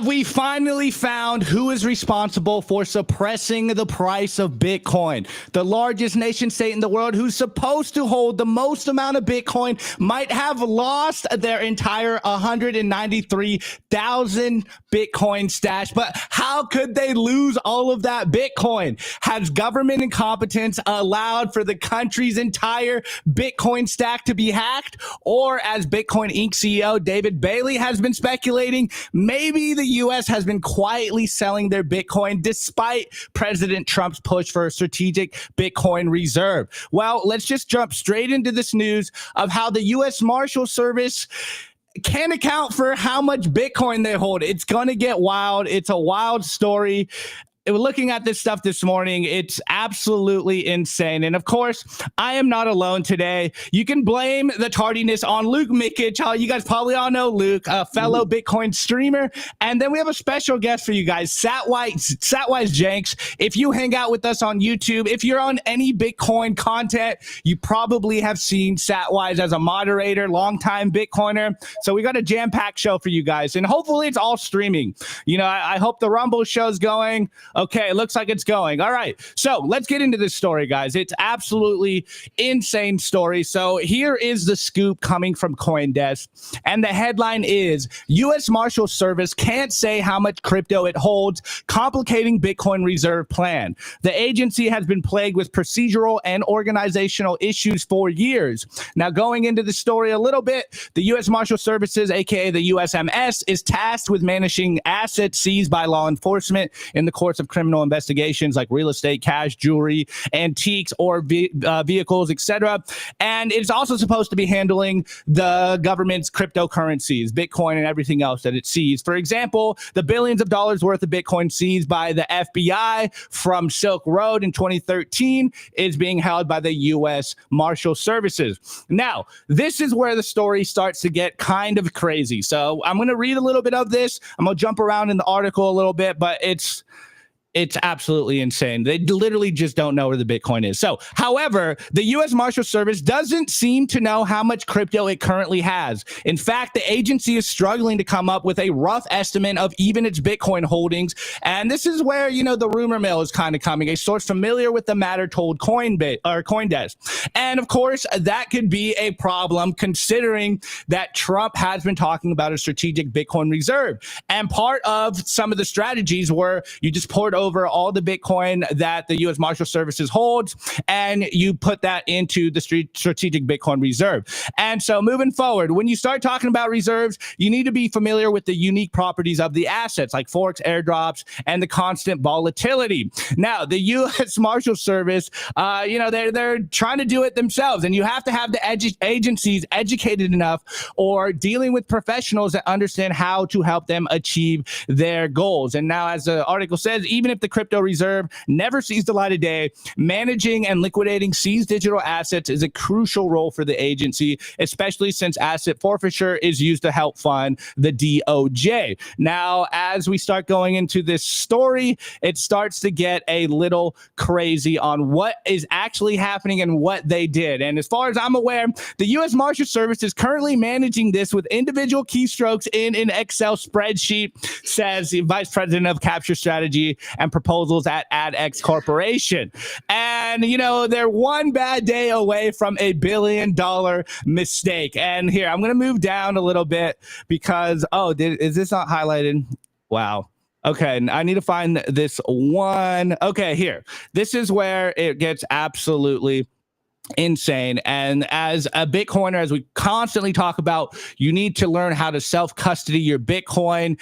Have we finally found who is responsible for suppressing the price of Bitcoin? The largest nation state in the world, who's supposed to hold the most amount of Bitcoin, might have lost their entire 193,000 Bitcoin stash. But how could they lose all of that Bitcoin? Has government incompetence allowed for the country's entire Bitcoin stack to be hacked? Or, as Bitcoin Inc. CEO David Bailey has been speculating, maybe the U.S. has been quietly selling their Bitcoin despite President Trump's push for a strategic Bitcoin reserve. Well, let's just jump straight into this news of how the U.S. Marshals Service can't account for how much Bitcoin they hold. It's going to get wild. It's a wild story. Looking at this stuff this morning, it's absolutely insane. And of course, I am not alone today. You can blame the tardiness on Luke Mikic. You guys probably all know Luke, a fellow Bitcoin streamer. And then we have a special guest for you guys, Satwise Janx. If you hang out with us on YouTube, if you're on any Bitcoin content, you probably have seen Satwise as a moderator, longtime Bitcoiner. So we got a jam-packed show for you guys. And hopefully it's all streaming. You know, I hope the Rumble show's going. Okay, it looks like it's going. All right, so let's get into this story, guys. It's absolutely insane story. So here is the scoop coming from Coindesk, and the headline is, U.S. Marshals Service can't say how much crypto it holds, complicating Bitcoin reserve plan. The agency has been plagued with procedural and organizational issues for years. Now, going into the story a little bit, the U.S. Marshals Services, aka the USMS, is tasked with managing assets seized by law enforcement in the course of criminal investigations like real estate, cash, jewelry, antiques, or vehicles, etc. And it's also supposed to be handling the government's cryptocurrencies, Bitcoin, and everything else that it sees. For example, the billions of dollars worth of Bitcoin seized by the FBI from Silk Road in 2013 is being held by the U.S. Marshal Services. Now, this is where the story starts to get kind of crazy. So I'm going to read a little bit of this. I'm going to jump around in the article a little bit, but it's absolutely insane. They literally just don't know where the Bitcoin is. So, however, the U.S. Marshals Service doesn't seem to know how much crypto it currently has. In fact, the agency is struggling to come up with a rough estimate of even its Bitcoin holdings. And this is where, you know, the rumor mill is kind of coming. A source familiar with the matter told Coindesk. And of course, that could be a problem considering that Trump has been talking about a strategic Bitcoin reserve. And part of some of the strategies were you just poured over all the Bitcoin that the U.S. Marshal Services holds, and you put that into the strategic Bitcoin reserve. And so moving forward, when you start talking about reserves, you need to be familiar with the unique properties of the assets like forks, airdrops, and the constant volatility. Now, the U.S. Marshal Service, they're trying to do it themselves, and you have to have the agencies educated enough or dealing with professionals that understand how to help them achieve their goals. And now, as the article says, even if the crypto reserve never sees the light of day, managing and liquidating seized digital assets is a crucial role for the agency, especially since asset forfeiture is used to help fund the DOJ. Now, as we start going into this story, it starts to get a little crazy on what is actually happening and what they did. And as far as I'm aware, the U.S. Marshal Service is currently managing this with individual keystrokes in an Excel spreadsheet, says the Vice President of Capture Strategy and Proposals at AdX Corporation. And, you know, they're one bad day away from $1 billion mistake. And here, I'm going to move down a little bit because, is this not highlighted? Wow. Okay, I need to find this one. Okay, here. This is where it gets absolutely insane. And as a Bitcoiner, as we constantly talk about, you need to learn how to self-custody your Bitcoin.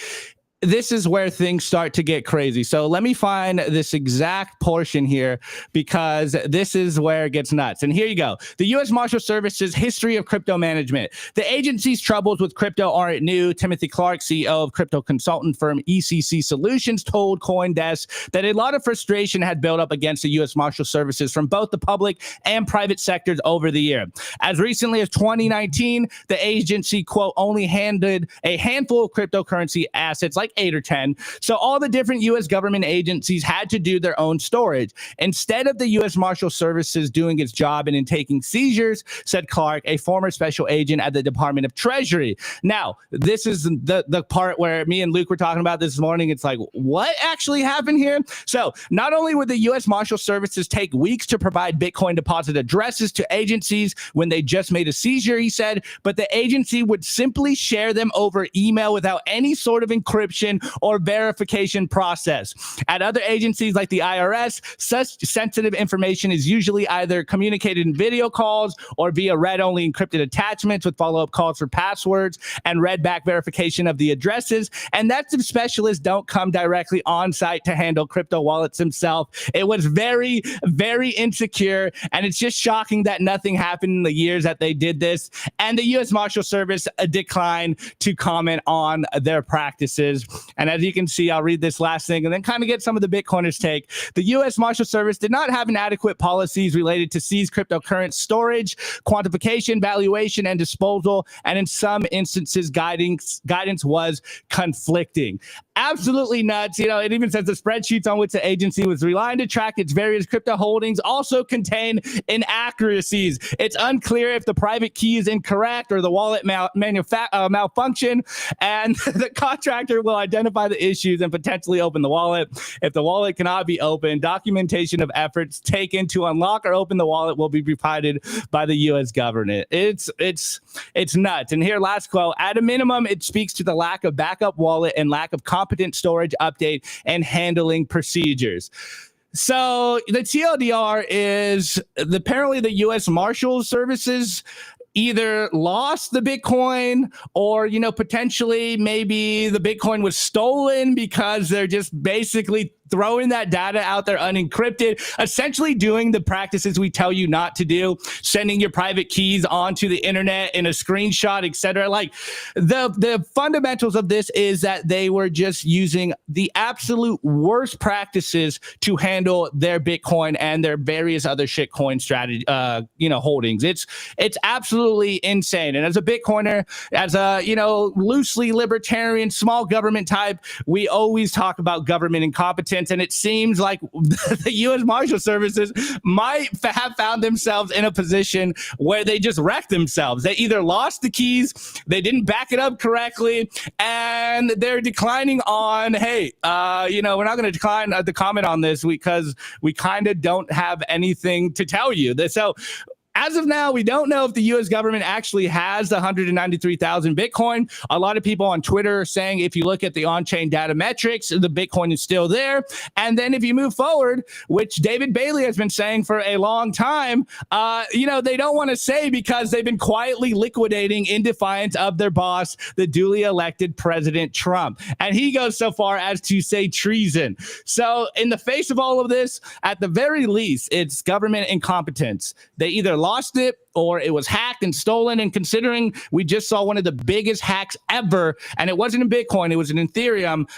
This is where things start to get crazy. So let me find this exact portion here because this is where it gets nuts. And here you go. The U.S. Marshal Service's history of crypto management. The agency's troubles with crypto aren't new. Timothy Clark, CEO of crypto consultant firm ECC Solutions, told Coindesk that a lot of frustration had built up against the U.S. Marshal Services from both the public and private sectors over the year. As recently as 2019, the agency, quote, only handled a handful of cryptocurrency assets like like 8 or 10. So all the different U.S. government agencies had to do their own storage. Instead of the U.S. Marshal Services doing its job and in taking seizures, said Clark, a former special agent at the Department of Treasury. Now, this is the part where me and Luke were talking about this morning. It's like, what actually happened here? So not only would the U.S. Marshal Services take weeks to provide Bitcoin deposit addresses to agencies when they just made a seizure, he said, but the agency would simply share them over email without any sort of encryption or verification process. At other agencies like the IRS, such sensitive information is usually either communicated in video calls or via read-only encrypted attachments with follow-up calls for passwords and read-back verification of the addresses. And that's if specialists don't come directly on site to handle crypto wallets themselves. It was very, very insecure, and it's just shocking that nothing happened in the years that they did this. And the U.S. Marshal Service declined to comment on their practices. And as you can see, I'll read this last thing and then kind of get some of the Bitcoiners' take. The U.S. Marshal Service did not have inadequate policies related to seized cryptocurrency storage, quantification, valuation, and disposal, and in some instances, guidance was conflicting. Absolutely nuts. You know, it even says the spreadsheets on which the agency was relying to track its various crypto holdings also contain inaccuracies. It's unclear if the private key is incorrect or the wallet malfunction, and the contractor will identify the issues and potentially open the wallet. If the wallet cannot be opened, documentation of efforts taken to unlock or open the wallet will be provided by the U.S. government. It's nuts. And here, last quote, at a minimum, it speaks to the lack of backup wallet and lack of competent storage update and handling procedures. So the TLDR is apparently the U.S. Marshal Services either lost the Bitcoin or, you know, potentially maybe the Bitcoin was stolen because they're just basically throwing that data out there unencrypted, essentially doing the practices we tell you not to do, sending your private keys onto the internet in a screenshot, etc. Like the fundamentals of this is that they were just using the absolute worst practices to handle their Bitcoin and their various other shitcoin strategy, holdings. It's absolutely insane. And as a Bitcoiner, as a, loosely libertarian, small government type, we always talk about government incompetence. And it seems like the U.S. Marshal Services might have found themselves in a position where they just wrecked themselves. They either lost the keys, they didn't back it up correctly, and they're declining on, hey, we're not going to decline the comment on this because we kind of don't have anything to tell you. So as of now, we don't know if the U.S. government actually has the 193,000 Bitcoin. A lot of people on Twitter are saying if you look at the on-chain data metrics, the Bitcoin is still there. And then if you move forward, which David Bailey has been saying for a long time, they don't want to say because they've been quietly liquidating in defiance of their boss, the duly elected President Trump. And he goes so far as to say treason. So in the face of all of this, at the very least, it's government incompetence. They either lost it or it was hacked and stolen. And considering we just saw one of the biggest hacks ever, and it wasn't in Bitcoin, it was in Ethereum,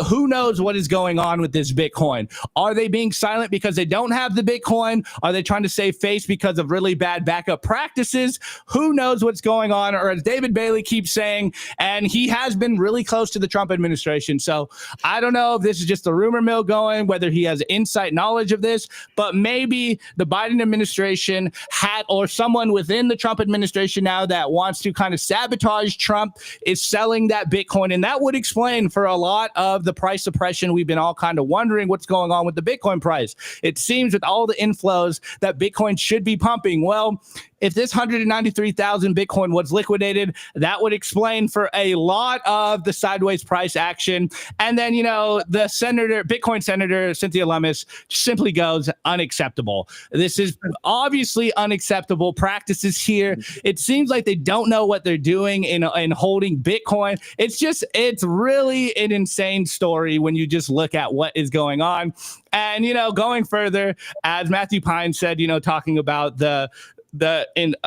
who knows what is going on with this Bitcoin? Are they being silent because they don't have the Bitcoin? Are they trying to save face because of really bad backup practices? Who knows what's going on? Or as David Bailey keeps saying, and he has been really close to the Trump administration. So I don't know if this is just a rumor mill going, whether he has insight knowledge of this, but maybe the Biden administration had, or someone within the Trump administration now that wants to kind of sabotage Trump is selling that Bitcoin. And that would explain for a lot of the price suppression. We've been all kind of wondering what's going on with the Bitcoin price. It seems with all the inflows that Bitcoin should be pumping. Well, if this 193,000 Bitcoin was liquidated, that would explain for a lot of the sideways price action. And then, the Bitcoin senator, Cynthia Lummis, simply goes unacceptable. This is obviously unacceptable practices here. It seems like they don't know what they're doing in holding Bitcoin. It's really an insane story when you just look at what is going on. And, going further, as Matthew Pine said, talking about the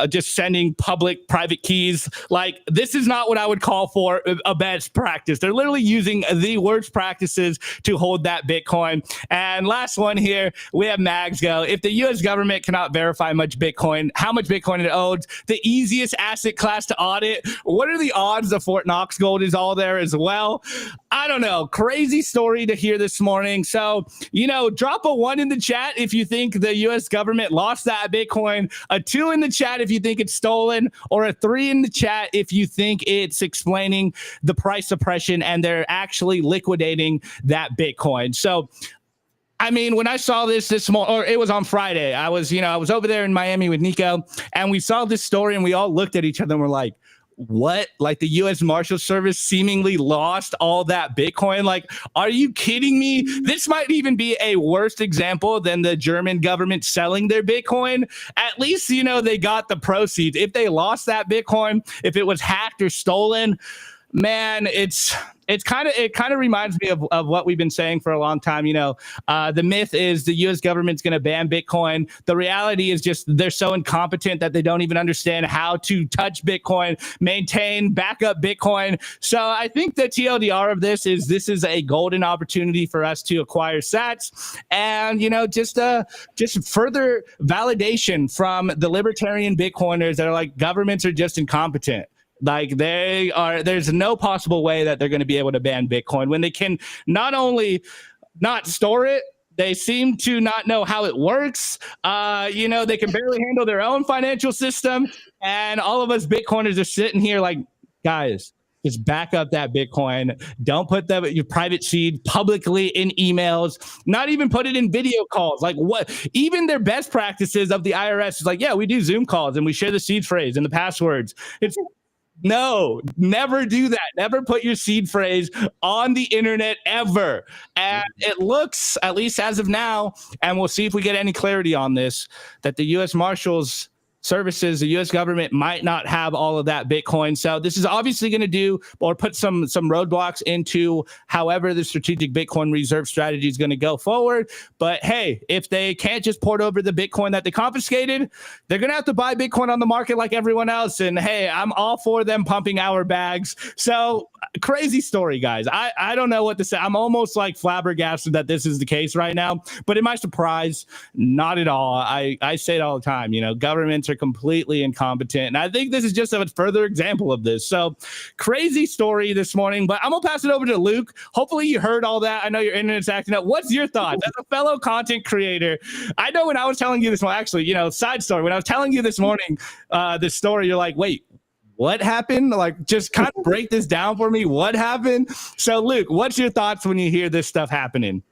just sending public private keys. Like, this is not what I would call for a best practice. They're literally using the worst practices to hold that Bitcoin. And last one here, we have Mags go. If the US government cannot verify how much Bitcoin it owns, the easiest asset class to audit, what are the odds that Fort Knox gold is all there as well? I don't know. Crazy story to hear this morning. So, drop a 1 in the chat if you think the US government lost that Bitcoin, a 2 in the chat if you think it's stolen, or a 3 in the chat if you think it's explaining the price suppression and they're actually liquidating that Bitcoin. So, I mean, when I saw this morning, or it was on Friday, I was over there in Miami with Nico, and we saw this story and we all looked at each other and we're like, what? Like, the U.S. Marshals Service seemingly lost all that Bitcoin? Like, are you kidding me? This might even be a worse example than the German government selling their Bitcoin. At least, they got the proceeds. If they lost that Bitcoin, if it was hacked or stolen, man, it kind of reminds me of what we've been saying for a long time. The myth is the U.S. government's going to ban Bitcoin. The reality is just they're so incompetent that they don't even understand how to touch Bitcoin, maintain, back up Bitcoin. So I think the TLDR of this is a golden opportunity for us to acquire sats, and just further validation from the libertarian Bitcoiners that are like, governments are just incompetent. Like, there's no possible way that they're going to be able to ban Bitcoin when they can not only not store it, they seem to not know how it works. They can barely handle their own financial system. And all of us Bitcoiners are sitting here like, guys, just back up that Bitcoin. Don't put your private seed publicly in emails, not even put it in video calls. Like, what? Even their best practices of the IRS is like, yeah, we do Zoom calls and we share the seed phrase and the passwords. No, never do that. Never put your seed phrase on the internet ever. And it looks, at least as of now, and we'll see if we get any clarity on this, that the U.S. Marshals Services, the U.S. government might not have all of that Bitcoin. So this is obviously going to do or put some roadblocks into however the strategic Bitcoin reserve strategy is going to go forward. But hey, if they can't just port over the Bitcoin that they confiscated, they're going to have to buy Bitcoin on the market like everyone else. And hey, I'm all for them pumping our bags. So crazy story, guys. I don't know what to say. I'm almost like flabbergasted that this is the case right now. But in my surprise, not at all. I say it all the time. Governments are completely incompetent, and I think this is just a further example of this. So crazy story this morning, but I'm gonna pass it over to Luke. Hopefully you heard all that. I know your internet's acting up. What's your thoughts as a fellow content creator? I know when I was telling you this morning, actually, side story, when I was telling you this morning this story, you're like, wait, what happened? Like, just kind of break this down for me. What happened? So Luke, what's your thoughts when you hear this stuff happening?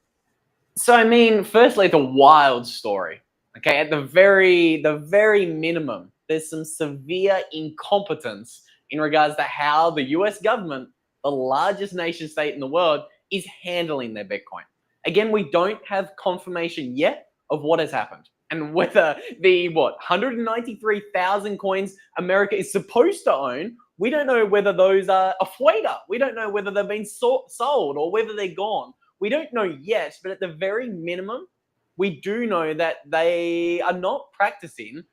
So I mean, firstly, it's a wild story. Okay, at the very minimum, there's some severe incompetence in regards to how the US government, the largest nation state in the world, is handling their Bitcoin. Again, we don't have confirmation yet of what has happened and whether the 193,000 coins America is supposed to own, we don't know whether those are a fueta. We don't know whether they've been sold or whether they're gone. We don't know yet, but at the very minimum, we do know that they are not practicing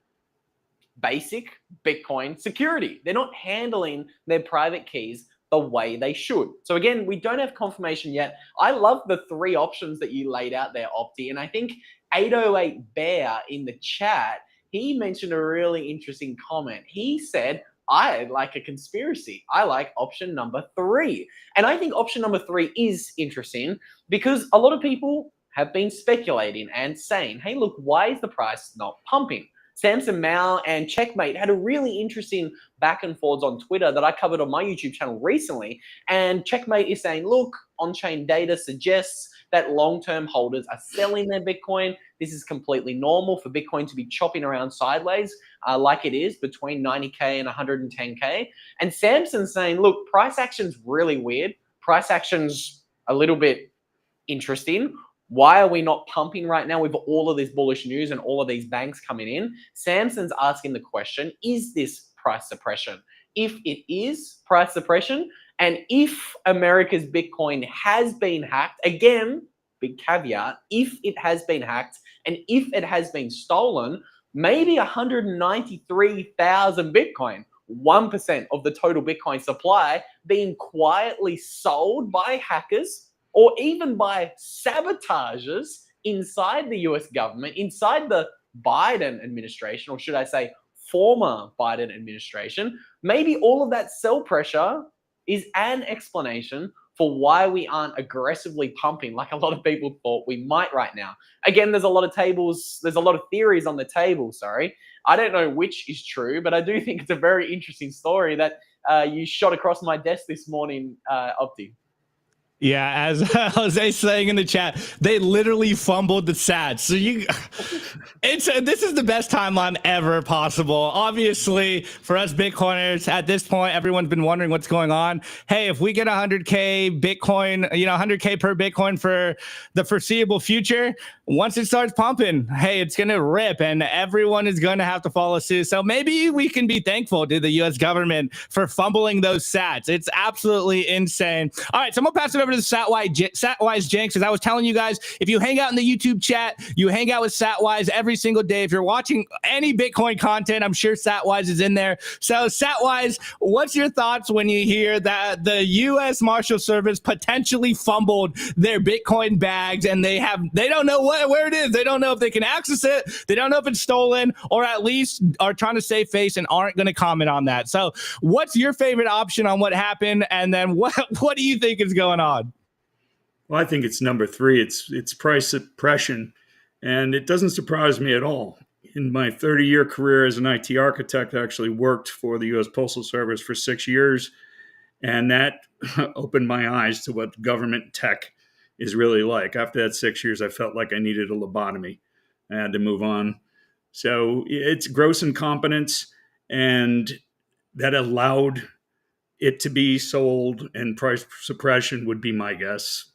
basic Bitcoin security. They're not handling their private keys the way they should. So again, we don't have confirmation yet. I love the 3 options that you laid out there, Opti. And I think 808 Bear in the chat, he mentioned a really interesting comment. He said, I like a conspiracy. I like option number 3. And I think option number 3 is interesting because a lot of people have been speculating and saying, hey, look, why is the price not pumping? Samson Mao and Checkmate had a really interesting back and forwards on Twitter that I covered on my YouTube channel recently. And Checkmate is saying, look, on-chain data suggests that long-term holders are selling their Bitcoin. This is completely normal for Bitcoin to be chopping around sideways like it is between 90K and 110K. And Samson's saying, look, price action's really weird. Price action's a little bit interesting. Why are we not pumping right now with all of this bullish news and all of these banks coming in? Samson's asking the question, is this price suppression? If it is price suppression, and if America's Bitcoin has been hacked, again, big caveat, if it has been hacked and if it has been stolen, maybe 193,000 Bitcoin, 1% of the total Bitcoin supply being quietly sold by hackers or even by sabotagers inside the US government, inside the Biden administration, or should I say former Biden administration. Maybe all of that sell pressure is an explanation for why we aren't aggressively pumping like a lot of people thought we might right now. Again, there's a lot of theories on the table, sorry. I don't know which is true, but I do think it's a very interesting story that you shot across my desk this morning, Opti. Yeah, as Jose's saying in the chat, they literally fumbled the sats. So this is the best timeline ever possible. Obviously, for us Bitcoiners at this point, everyone's been wondering what's going on. Hey, if we get 100K Bitcoin, 100K per Bitcoin for the foreseeable future, once it starts pumping, hey, it's going to rip and everyone is going to have to follow suit. So maybe we can be thankful to the US government for fumbling those sats. It's absolutely insane. All right, so I'm going to pass it over to the Satwise Janx. As I was telling you guys, if you hang out in the YouTube chat, you hang out with Satwise every single day. If you're watching any Bitcoin content, I'm sure Satwise is in there. So Satwise, what's your thoughts when you hear that the U.S. Marshals Service potentially fumbled their Bitcoin bags and they don't know where it is. They don't know if they can access it. They don't know if it's stolen, or at least are trying to save face and aren't going to comment on that. So what's your favorite option on what happened? And then what do you think is going on? Well, I think it's number 3. It's price suppression, and it doesn't surprise me at all. In my 30-year career as an IT architect, I actually worked for the U.S. Postal Service for 6 years, and that opened my eyes to what government tech is really like. After that 6 years, I felt like I needed a lobotomy. I had to move on. So it's gross incompetence, and that allowed it to be sold, and price suppression would be my guess.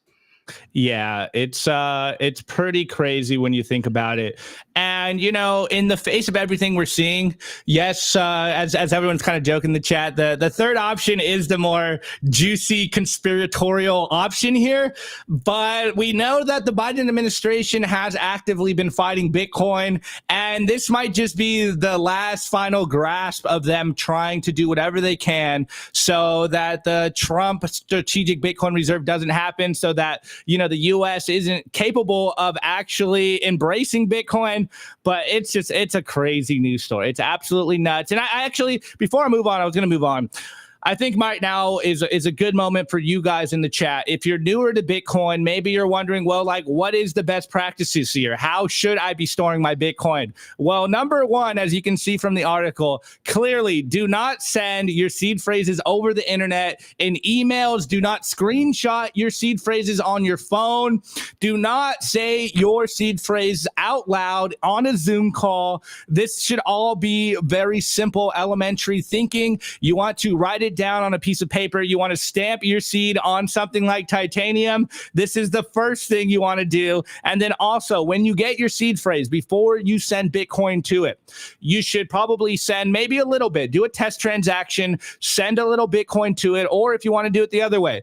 Yeah, it's pretty crazy when you think about it. And, in the face of everything we're seeing, yes, as everyone's kind of joking in the chat, the third option is the more juicy conspiratorial option here. But we know that the Biden administration has actively been fighting Bitcoin, and this might just be the last final grasp of them trying to do whatever they can so that the Trump strategic Bitcoin reserve doesn't happen, so that the U.S. isn't capable of actually embracing Bitcoin. But it's a crazy news story. It's absolutely nuts. And I actually, before I move on, I was going to move on. I think right now is a good moment for you guys in the chat. If you're newer to Bitcoin, maybe you're wondering, well, what is the best practices here? How should I be storing my Bitcoin? Well, number one, as you can see from the article, clearly do not send your seed phrases over the internet in emails. Do not screenshot your seed phrases on your phone. Do not say your seed phrase out loud on a Zoom call. This should all be very simple, elementary thinking. You want to write it down on a piece of paper. You want to stamp your seed on something like titanium. This is the first thing you want to do. And then also, when you get your seed phrase, before you send Bitcoin to it, you should probably send maybe a little bit, do a test transaction, send a little Bitcoin to it. Or if you want to do it the other way,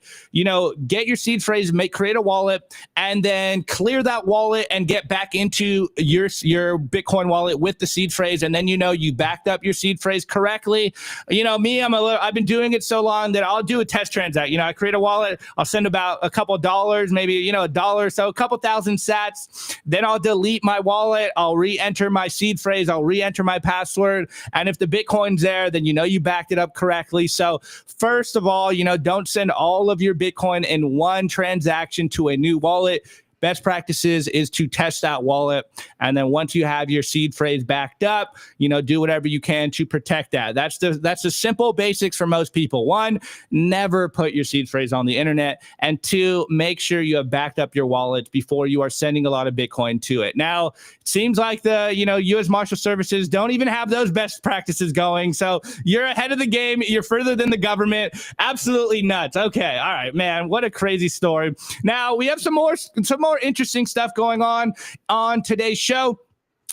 get your seed phrase, create a wallet, and then clear that wallet and get back into your Bitcoin wallet with the seed phrase. And then, you backed up your seed phrase correctly. Me, I've been doing it so long that I'll do a test transaction. I create a wallet, I'll send about a couple of dollars, maybe, $1, so a couple thousand sats. Then I'll delete my wallet. I'll re-enter my seed phrase. I'll re-enter my password. And if the Bitcoin's there, then you backed it up correctly. So first of all, don't send all of your Bitcoin in one transaction to a new wallet. Best practices is to test that wallet. And then once you have your seed phrase backed up, do whatever you can to protect that. That's the simple basics for most people. 1, never put your seed phrase on the internet. And 2, make sure you have backed up your wallet before you are sending a lot of Bitcoin to it. Now, it seems like the U.S. Marshal Services don't even have those best practices going. So you're ahead of the game. You're further than the government. Absolutely nuts. Okay. All right, man. What a crazy story. Now we have some more interesting stuff going on today's show.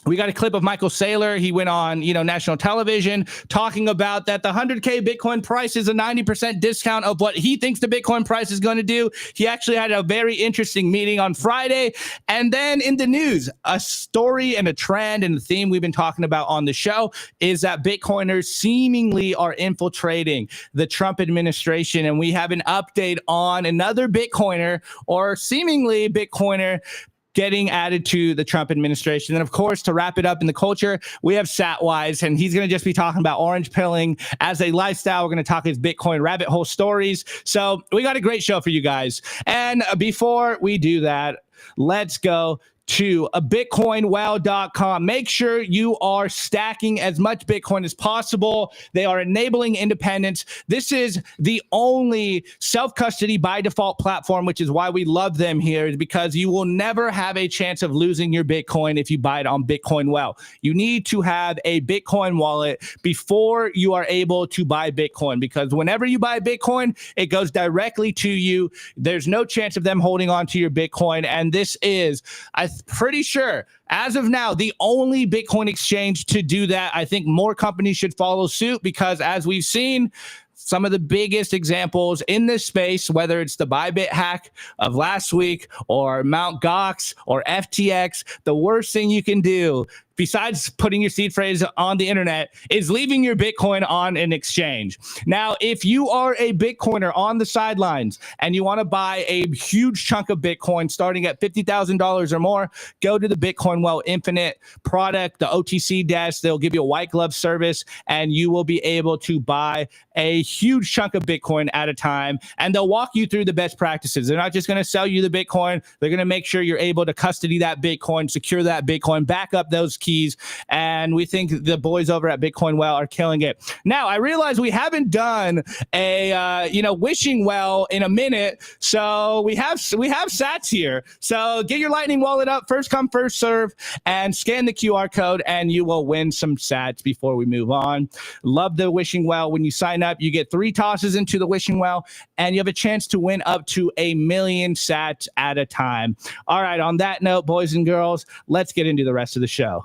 We got a clip of Michael Saylor. He went on, national television talking about that the 100K Bitcoin price is a 90% discount of what he thinks the Bitcoin price is going to do. He actually had a very interesting meeting on Friday. And then in the news, a story and a trend and the theme we've been talking about on the show is that Bitcoiners seemingly are infiltrating the Trump administration. And we have an update on another Bitcoiner or seemingly Bitcoiner getting added to the Trump administration. And of course, to wrap it up in the culture, we have Satwise, and he's going to just be talking about orange pilling as a lifestyle. We're going to talk his Bitcoin rabbit hole stories. So we got a great show for you guys. And before we do that, let's go to a bitcoinwell.com. Make sure you are stacking as much Bitcoin as possible. They are enabling independence. This is the only self-custody by default platform, which is why we love them here, because you will never have a chance of losing your Bitcoin if you buy it on Bitcoin Well. You need to have a Bitcoin wallet before you are able to buy Bitcoin, because whenever you buy Bitcoin, it goes directly to you. There's no chance of them holding on to your Bitcoin. And this is, I'm pretty sure, as of now, the only Bitcoin exchange to do that. I think more companies should follow suit because, as we've seen, some of the biggest examples in this space, whether it's the Bybit hack of last week or Mt. Gox or FTX, the worst thing you can do besides putting your seed phrase on the internet is leaving your Bitcoin on an exchange. Now, if you are a Bitcoiner on the sidelines and you want to buy a huge chunk of Bitcoin starting at $50,000 or more, go to the Bitcoin Well Infinite product, the OTC desk. They'll give you a white glove service and you will be able to buy a huge chunk of Bitcoin at a time. And they'll walk you through the best practices. They're not just going to sell you the Bitcoin. They're going to make sure you're able to custody that Bitcoin, secure that Bitcoin, back up those keys. And we think the boys over at Bitcoin Well are killing it. Now, I realize we haven't done a wishing well in a minute, so we have sats here. So get your Lightning wallet up, first come, first serve, and scan the QR code, and you will win some sats before we move on. Love the wishing well. When you sign up, you get 3 tosses into the wishing well, and you have a chance to win up to 1 million sats at a time. All right, on that note, boys and girls, let's get into the rest of the show.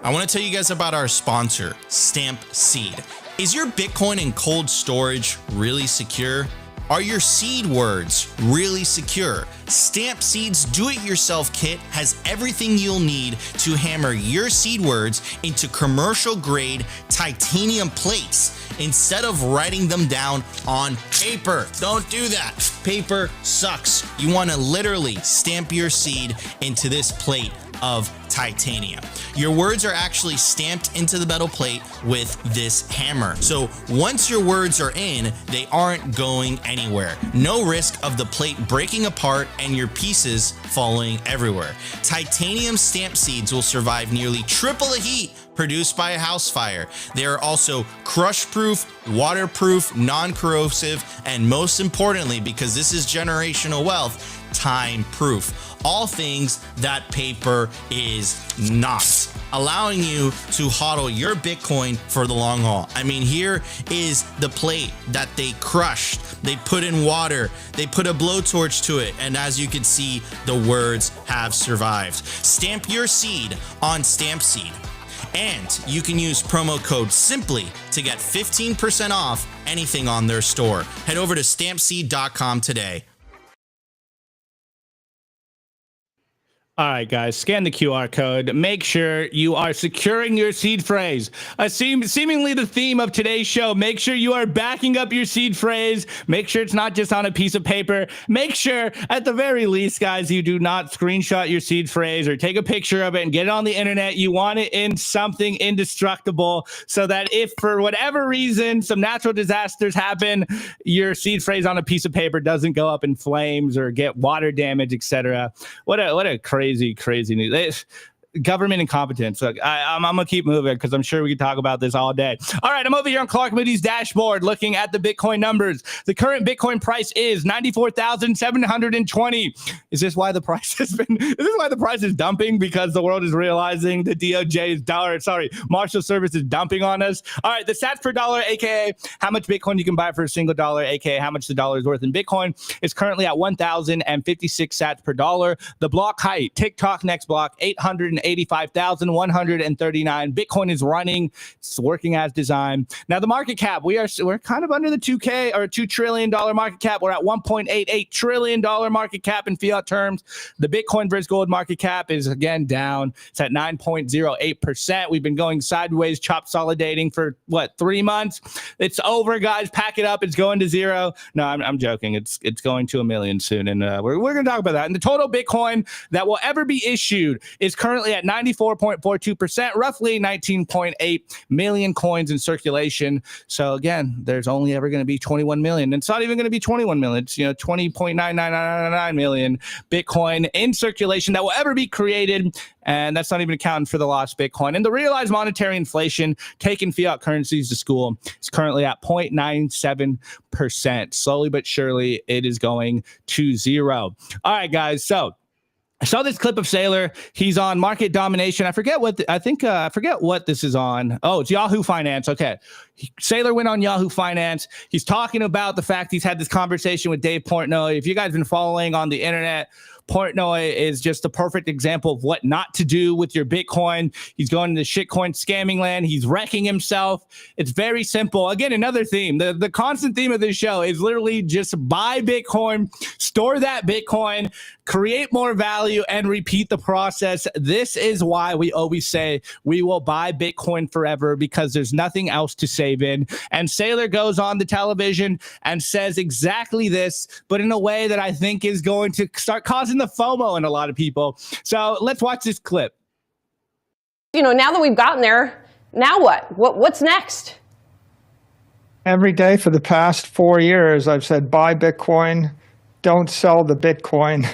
I want to tell you guys about our sponsor, Stamp Seed. Is your Bitcoin in cold storage really secure? Are your seed words really secure? Stamp Seed's do-it-yourself kit has everything you'll need to hammer your seed words into commercial-grade titanium plates instead of writing them down on paper. Don't do that. Paper sucks. You want to literally stamp your seed into this plate of titanium. Your words are actually stamped into the metal plate with this hammer. So once your words are in, they aren't going anywhere. No risk of the plate breaking apart and your pieces falling everywhere. Titanium stamp seeds will survive nearly triple the heat produced by a house fire. They are also crush-proof, waterproof, non-corrosive, and most importantly, because this is generational wealth, time-proof. All things that paper is not, allowing you to hodl your Bitcoin for the long haul. I mean, here is the plate that they crushed. They put in water, they put a blowtorch to it, and as you can see, the words have survived. Stamp your seed on Stamp Seed. And you can use promo code SIMPLY to get 15% off anything on their store. Head over to stampseed.com today. All right, guys, scan the QR code. Make sure you are securing your seed phrase. Seemingly the theme of today's show. Make sure you are backing up your seed phrase. Make sure it's not just on a piece of paper. Make sure, at the very least, guys, you do not screenshot your seed phrase or take a picture of it and get it on the internet. You want it in something indestructible so that if, for whatever reason, some natural disasters happen, your seed phrase on a piece of paper doesn't go up in flames or get water damage, etc. What a crazy news. government incompetence. Look, I'm going to keep moving because I'm sure we can talk about this all day. All right, I'm over here on Clark Moody's dashboard looking at the Bitcoin numbers. The current Bitcoin price is 94,720. Is this why the price has been? Is this why the price is dumping? Because the world is realizing the DOJ's Marshall Service is dumping on us. All right, the sats per dollar, aka how much Bitcoin you can buy for a single dollar, aka how much the dollar is worth in Bitcoin, is currently at 1,056 sats per dollar. The block height, TikTok next block, 885,139. Bitcoin is running. It's working as designed. Now the market cap, we're kind of under the 2K or $2 trillion market cap. We're at $1.88 trillion market cap in fiat terms. The Bitcoin versus gold market cap is again down. It's at 9.08%. We've been going sideways, chop solidating for 3 months. It's over, guys. Pack it up. It's going to zero. No, I'm joking. It's going to 1 million soon, and we're going to talk about that. And the total Bitcoin that will ever be issued is currently at 94.42%, roughly 19.8 million coins in circulation. So again, there's only ever going to be 21 million. It's not even going to be 21 million. It's 20.99999 million Bitcoin in circulation that will ever be created. And that's not even accounting for the lost Bitcoin. And the realized monetary inflation taking fiat currencies to school is currently at 0.97%. Slowly but surely, it is going to zero. All right, guys. So I saw this clip of Saylor. He's on market domination. I forget what this is on. Oh, it's Yahoo Finance. Okay. Saylor went on Yahoo Finance. He's talking about the fact he's had this conversation with Dave Portnoy. If you guys have been following on the internet, Portnoy is just the perfect example of what not to do with your Bitcoin. He's going into shitcoin scamming land. He's wrecking himself. It's very simple. Again, another theme. The constant theme of this show is literally just buy Bitcoin, store that Bitcoin, create more value, and repeat the process. This is why we always say we will buy Bitcoin forever, because there's nothing else to save in. And Saylor goes on the television and says exactly this, but in a way that I think is going to start causing the FOMO in a lot of people. So let's watch this clip. Now that we've gotten there, now what? What's next? Every day for the past 4 years, I've said, buy Bitcoin, don't sell the Bitcoin.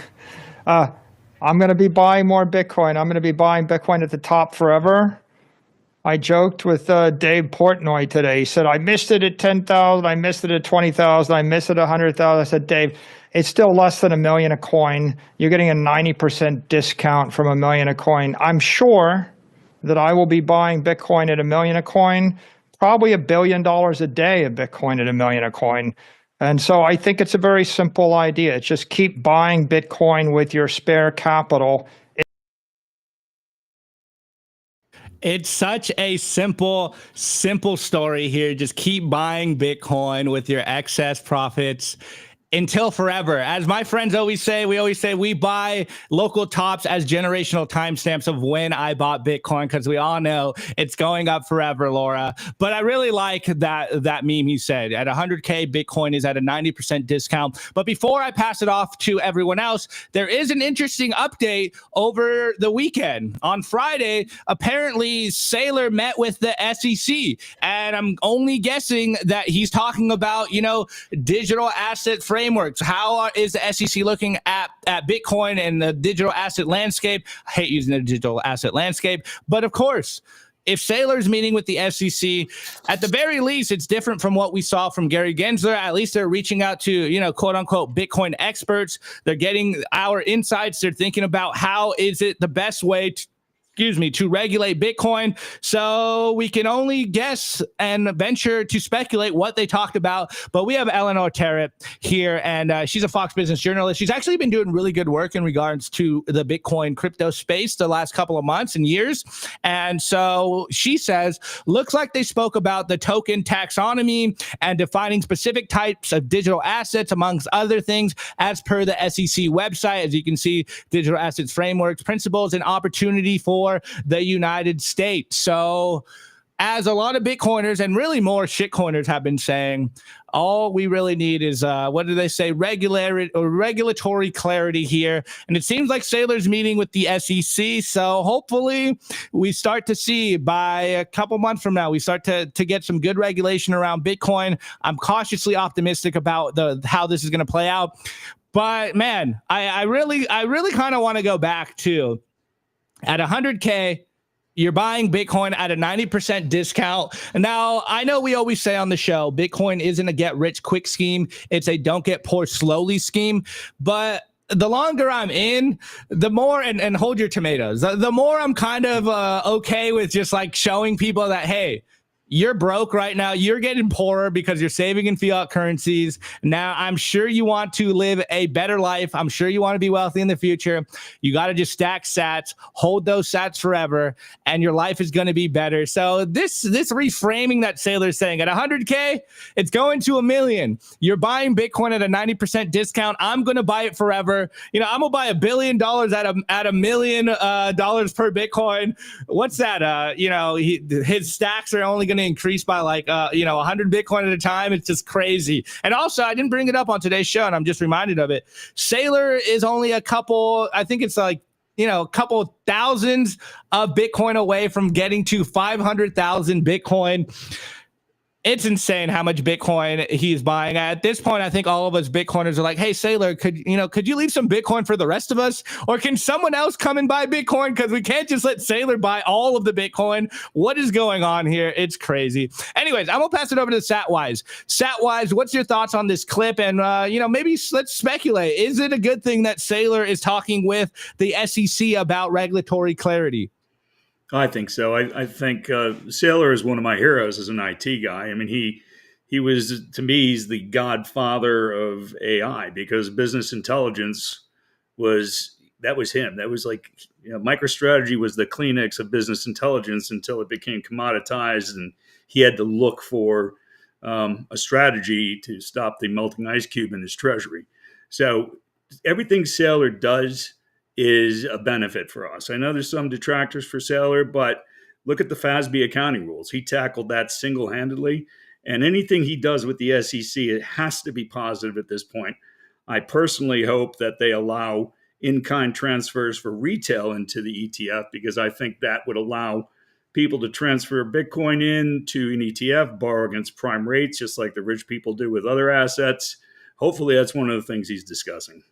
I'm going to be buying more Bitcoin. I'm going to be buying Bitcoin at the top forever. I joked with Dave Portnoy today. He said, I missed it at 10,000. I missed it at 20,000. I missed it at 100,000. I said, Dave, it's still less than $1 million a coin. You're getting a 90% discount from $1 million a coin. I'm sure that I will be buying Bitcoin at $1 million a coin, probably $1 billion a day of Bitcoin at $1 million a coin. And so I think it's a very simple idea. It's just keep buying Bitcoin with your spare capital. It's such a simple story here. Just keep buying Bitcoin with your excess profits until forever. As my friends always say, we buy local tops as generational timestamps of when I bought Bitcoin, because we all know it's going up forever, Laura. But I really like that meme he said. At 100K, Bitcoin is at a 90% discount. But before I pass it off to everyone else, there is an interesting update over the weekend. On Friday, apparently Saylor met with the SEC. And I'm only guessing that he's talking about, digital asset frameworks. How is the SEC looking at Bitcoin and the digital asset landscape? I hate using the digital asset landscape, but of course, if Saylor's meeting with the SEC, at the very least, it's different from what we saw from Gary Gensler. At least they're reaching out to, quote unquote, Bitcoin experts. They're getting our insights. They're thinking about how is it the best way to regulate Bitcoin. So we can only guess and venture to speculate what they talked about. But we have Eleanor Terrett here, and she's a Fox Business journalist. She's actually been doing really good work in regards to the Bitcoin crypto space the last couple of months and years. And so she says, looks like they spoke about the token taxonomy and defining specific types of digital assets, amongst other things, as per the SEC website. As you can see, digital assets frameworks, principles, and opportunity for the United States. So as a lot of Bitcoiners and really more shitcoiners have been saying, all we really need is, what do they say, regulatory clarity here. And it seems like Saylor's meeting with the SEC. So hopefully we start to see by a couple months from now, we start to get some good regulation around Bitcoin. I'm cautiously optimistic about how this is going to play out. But man, I really kind of want to go back to At 100K, you're buying Bitcoin at a 90% discount. Now, I know we always say on the show, Bitcoin isn't a get rich quick scheme. It's a don't get poor slowly scheme. But the longer I'm in, the more, and hold your tomatoes, the more I'm kind of okay with just like showing people that, hey, you're broke right now. You're getting poorer because you're saving in fiat currencies. Now, I'm sure you want to live a better life. I'm sure you want to be wealthy in the future. You got to just stack sats, hold those sats forever, and your life is going to be better. So this reframing that Saylor's saying, at 100K, it's going to 1 million. You're buying Bitcoin at a 90% discount. I'm going to buy it forever. You know, I'm going to buy $1 billion at $1 million per Bitcoin. What's that? You know, his stacks are only going to increase by like 100 Bitcoin at a time. It's just crazy. And also, I didn't bring it up on today's show, and I'm just reminded of it. Saylor is only a couple, I think it's like, a couple thousands of Bitcoin away from getting to 500,000 Bitcoin. It's insane how much Bitcoin he's buying. At this point, I think all of us Bitcoiners are like, hey, Saylor, could you leave some Bitcoin for the rest of us? Or can someone else come and buy Bitcoin? Because we can't just let Saylor buy all of the Bitcoin. What is going on here? It's crazy. Anyways, I'm going to pass it over to Satwise. Satwise, what's your thoughts on this clip? And, maybe let's speculate. Is it a good thing that Saylor is talking with the SEC about regulatory clarity? I think so. I think Saylor is one of my heroes as an IT guy. I mean, he was, to me, he's the godfather of AI, because business intelligence was him. That was like, MicroStrategy was the Kleenex of business intelligence until it became commoditized, and he had to look for a strategy to stop the melting ice cube in his treasury. So everything Saylor does is a benefit for us. I know there's some detractors for Saylor, but look at the FASB accounting rules. He tackled that single-handedly, and anything he does with the SEC, it has to be positive at this point. I personally hope that they allow in-kind transfers for retail into the ETF, because I think that would allow people to transfer Bitcoin into an ETF, borrow against prime rates, just like the rich people do with other assets. Hopefully that's one of the things he's discussing.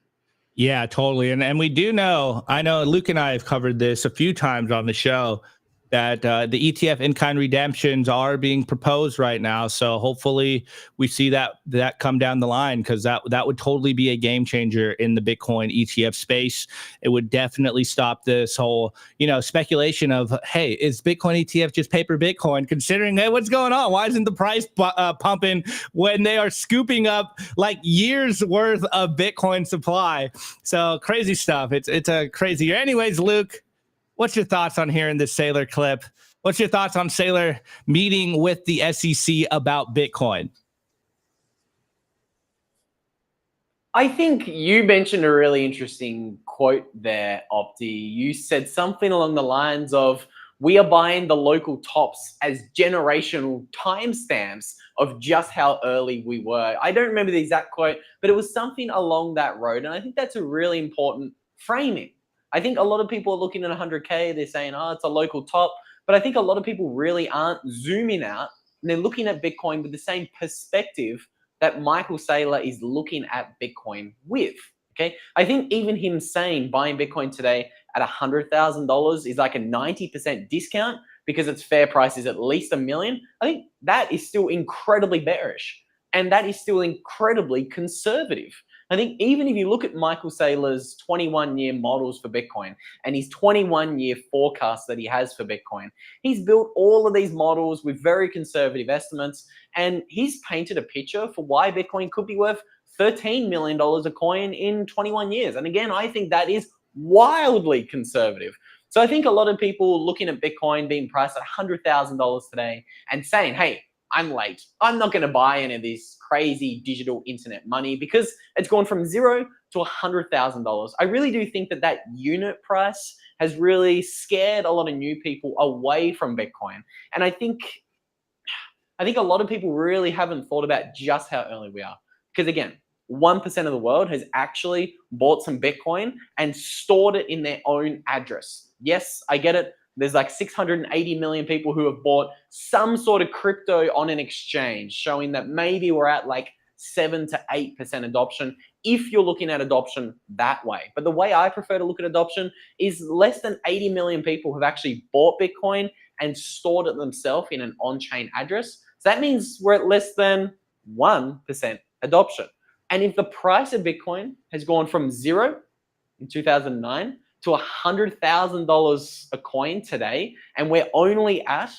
Yeah, totally. And we do know, I know Luke and I have covered this a few times on the show, that the ETF in-kind redemptions are being proposed right now. So hopefully we see that come down the line, because that would totally be a game changer in the Bitcoin ETF space. It would definitely stop this whole, speculation of, hey, is Bitcoin ETF just paper Bitcoin? Considering, hey, what's going on? Why isn't the price pumping when they are scooping up like years worth of Bitcoin supply? So crazy stuff. It's a crazy year. Anyways, Luke, what's your thoughts on hearing this Saylor clip? What's your thoughts on Saylor meeting with the SEC about Bitcoin? I think you mentioned a really interesting quote there, Opti. You said something along the lines of, we are buying the local tops as generational timestamps of just how early we were. I don't remember the exact quote, but it was something along that road. And I think that's a really important framing. I think a lot of people are looking at 100K, they're saying, oh, it's a local top. But I think a lot of people really aren't zooming out, and they're looking at Bitcoin with the same perspective that Michael Saylor is looking at Bitcoin with. Okay, I think even him saying buying Bitcoin today at $100,000 is like a 90% discount because its fair price is at least $1 million. I think that is still incredibly bearish, and that is still incredibly conservative. I think even if you look at Michael Saylor's 21-year models for Bitcoin and his 21-year forecast that he has for Bitcoin, he's built all of these models with very conservative estimates, and he's painted a picture for why Bitcoin could be worth $13 million a coin in 21 years. And again, I think that is wildly conservative. So I think a lot of people looking at Bitcoin being priced at $100,000 today and saying, hey, I'm late. I'm not going to buy any of this crazy digital internet money because it's gone from $0 to $100,000. I really do think that that unit price has really scared a lot of new people away from Bitcoin. And I think a lot of people really haven't thought about just how early we are. Because again, 1% of the world has actually bought some Bitcoin and stored it in their own address. Yes, I get it. There's like 680 million people who have bought some sort of crypto on an exchange, showing that maybe we're at like 7 to 8% adoption if you're looking at adoption that way. But the way I prefer to look at adoption is less than 80 million people have actually bought Bitcoin and stored it themselves in an on-chain address. So that means we're at less than 1% adoption. And if the price of Bitcoin has gone from zero in 2009 to $100,000 a coin today, and we're only at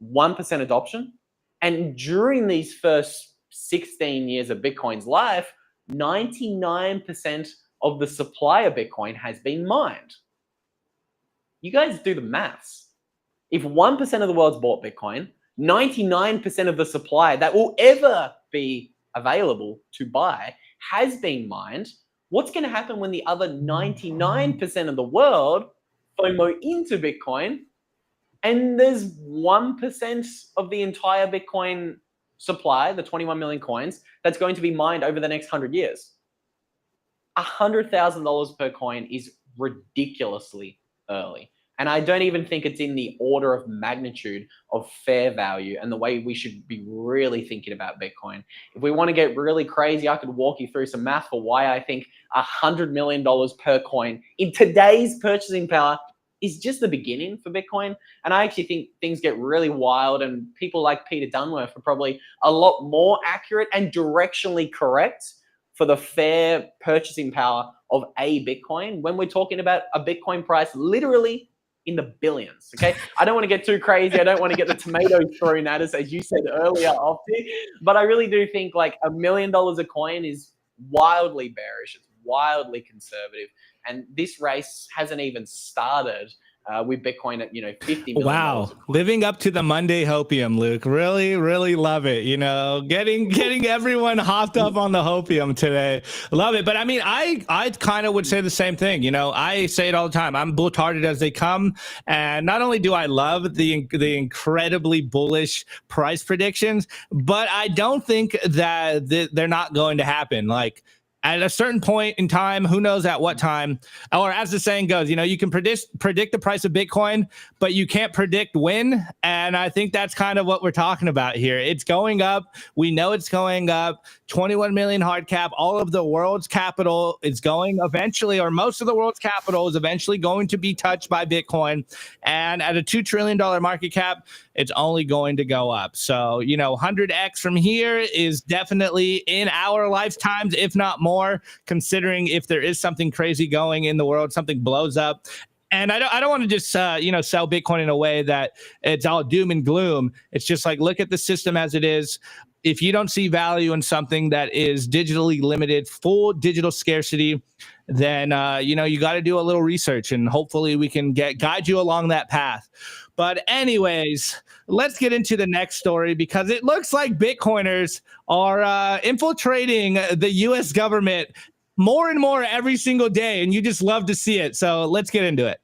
1% adoption, and during these first 16 years of Bitcoin's life, 99% of the supply of Bitcoin has been mined. You guys do the maths. If 1% of the world's bought Bitcoin, 99% of the supply that will ever be available to buy has been mined. What's going to happen when the other 99% of the world FOMO into Bitcoin and there's 1% of the entire Bitcoin supply, the 21 million coins, that's going to be mined over the next 100 years? $100,000 per coin is ridiculously early. And I don't even think it's in the order of magnitude of fair value and the way we should be really thinking about Bitcoin. If we want to get really crazy, I could walk you through some math for why I think $100 million per coin in today's purchasing power is just the beginning for Bitcoin. And I actually think things get really wild, and people like Peter Dunworth are probably a lot more accurate and directionally correct for the fair purchasing power of a Bitcoin when we're talking about a Bitcoin price literally in the billions. Okay, I don't want to get too crazy. I don't want to get the tomatoes thrown at us, as you said earlier, Opti. But I really do think like $1 million a coin is wildly bearish. It's wildly conservative, and this race hasn't even started with Bitcoin at, $50 million. Wow, living up to the Monday hopium, Luke. Really, really love it. Getting everyone hopped up on the hopium today. Love it. But I mean, I kind of would say the same thing. I say it all the time. I'm bull-hearted as they come, and not only do I love the incredibly bullish price predictions, but I don't think that they're not going to happen. Like, at a certain point in time, who knows at what time, or as the saying goes, you can predict the price of Bitcoin, but you can't predict when. And I think that's kind of what we're talking about here. It's going up. We know it's going up. 21 million hard cap. All of the world's capital is going eventually, or most of the world's capital is eventually going to be touched by Bitcoin. And at a $2 trillion market cap, it's only going to go up. So, 100x from here is definitely in our lifetimes, if not more, considering if there is something crazy going in the world, something blows up. And I don't want to just, sell Bitcoin in a way that it's all doom and gloom. It's just like, look at the system as it is. If you don't see value in something that is digitally limited, full digital scarcity, then, you got to do a little research, and hopefully we can guide you along that path. But anyways, let's get into the next story, because it looks like Bitcoiners are infiltrating the U.S. government more and more every single day, and you just love to see it. So let's get into it.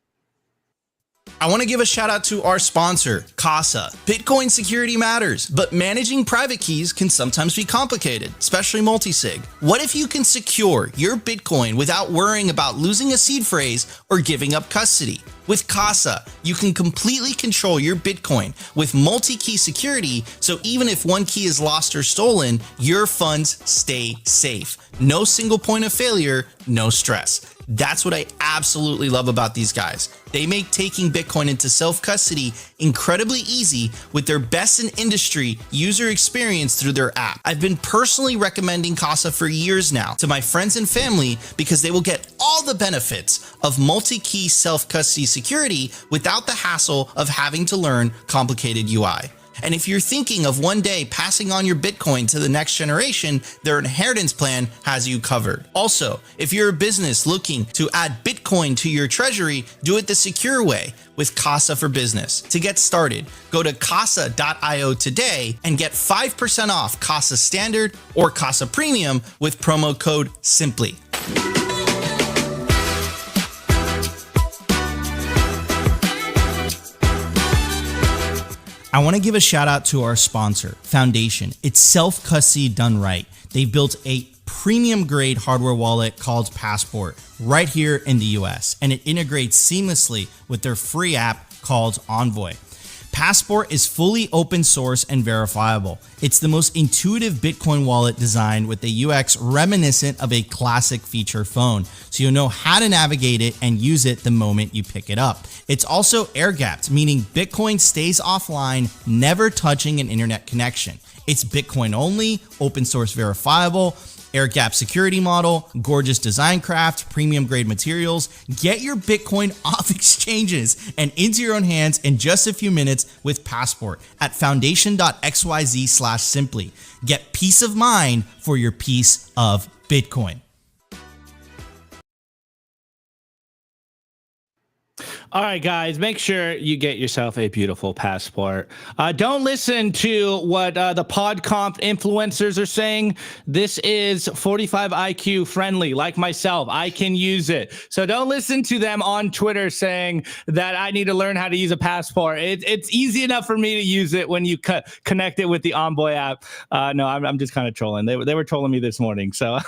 I want to give a shout out to our sponsor, Casa. Bitcoin security matters, but managing private keys can sometimes be complicated, especially multi-sig. What if you can secure your Bitcoin without worrying about losing a seed phrase or giving up custody? With Casa, you can completely control your Bitcoin with multi-key security, so even if one key is lost or stolen, your funds stay safe. No single point of failure, no stress. That's what I absolutely love about these guys. They make taking Bitcoin into self-custody incredibly easy with their best in industry user experience through their app. I've been personally recommending Casa for years now to my friends and family because they will get all the benefits of multi-key self-custody security without the hassle of having to learn complicated UI. And if you're thinking of one day passing on your Bitcoin to the next generation, their inheritance plan has you covered. Also, if you're a business looking to add Bitcoin to your treasury, do it the secure way with Casa for Business. To get started, go to casa.io today and get 5% off Casa Standard or Casa Premium with promo code SIMPLY. I want to give a shout out to our sponsor, Foundation. It's self-custody done right. They've built a premium grade hardware wallet called Passport right here in the US, and it integrates seamlessly with their free app called Envoy. Passport is fully open source and verifiable. It's the most intuitive Bitcoin wallet designed with a UX reminiscent of a classic feature phone, so you'll know how to navigate it and use it the moment you pick it up. It's also air-gapped, meaning Bitcoin stays offline, never touching an internet connection. It's Bitcoin only, open source verifiable, air-gap security model, gorgeous design craft, premium grade materials. Get your Bitcoin off exchanges and into your own hands in just a few minutes with Passport at foundation.xyz/simply. Get peace of mind for your piece of Bitcoin. All right, guys, make sure you get yourself a beautiful passport. Don't listen to what the PodConf influencers are saying. This is 45 IQ friendly, like myself. I can use it. So don't listen to them on Twitter saying that I need to learn how to use a passport. It's easy enough for me to use it when you connect it with the Envoy app. No, I'm just kind of trolling. They were trolling me this morning. So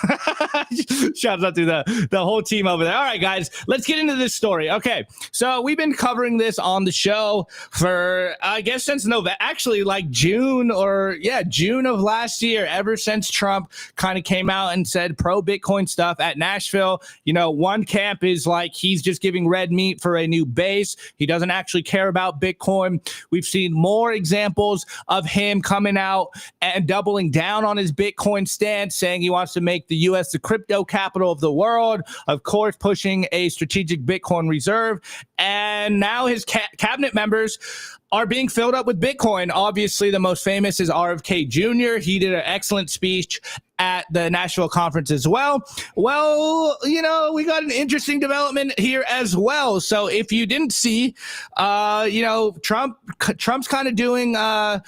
shouts out to the whole team over there. All right, guys, let's get into this story. Okay, so we've been covering this on the show for, I guess, since November, actually like June of last year, ever since Trump kind of came out and said pro-Bitcoin stuff at Nashville. You know, one camp is like he's just giving red meat for a new base. He doesn't actually care about Bitcoin. We've seen more examples of him coming out and doubling down on his Bitcoin stance, saying he wants to make the U.S. the crypto capital of the world, of course, pushing a strategic Bitcoin reserve. And now his cabinet members are being filled up with Bitcoin. Obviously, the most famous is RFK Jr. He did an excellent speech at the Nashville conference as well. Well, you know, we got an interesting development here as well. So if you didn't see, you know, Trump's kind of doing what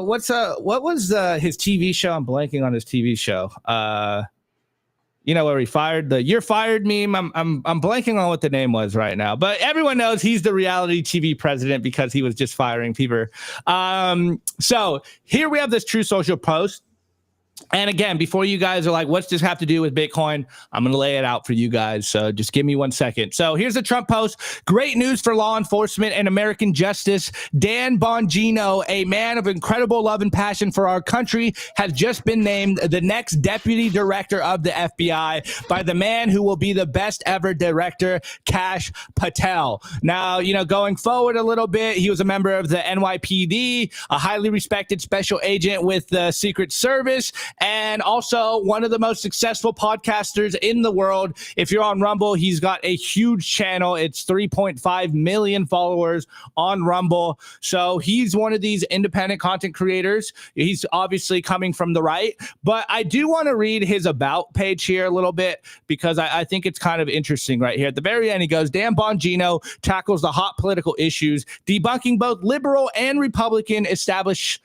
was his TV show? I'm blanking on his TV show. You know, where he fired the "you're fired" meme. I'm blanking on what the name was right now, but everyone knows he's the reality TV president because he was just firing people. So here we have this True Social post. And again, before you guys are like, what's this have to do with Bitcoin? I'm going to lay it out for you guys. So just give me 1 second. So here's a Trump post. Great news for law enforcement and American justice. Dan Bongino, a man of incredible love and passion for our country, has just been named the next deputy director of the FBI by the man who will be the best ever director, Kash Patel. Now, you know, going forward a little bit, he was a member of the NYPD, a highly respected special agent with the Secret Service, and also one of the most successful podcasters in the world. If you're on Rumble, he's got a huge channel. It's 3.5 million followers on Rumble. So he's one of these independent content creators. He's obviously coming from the right, but I do want to read his about page here a little bit because I think it's kind of interesting right here. At the very end, he goes, Dan Bongino tackles the hot political issues, debunking both liberal and Republican establishment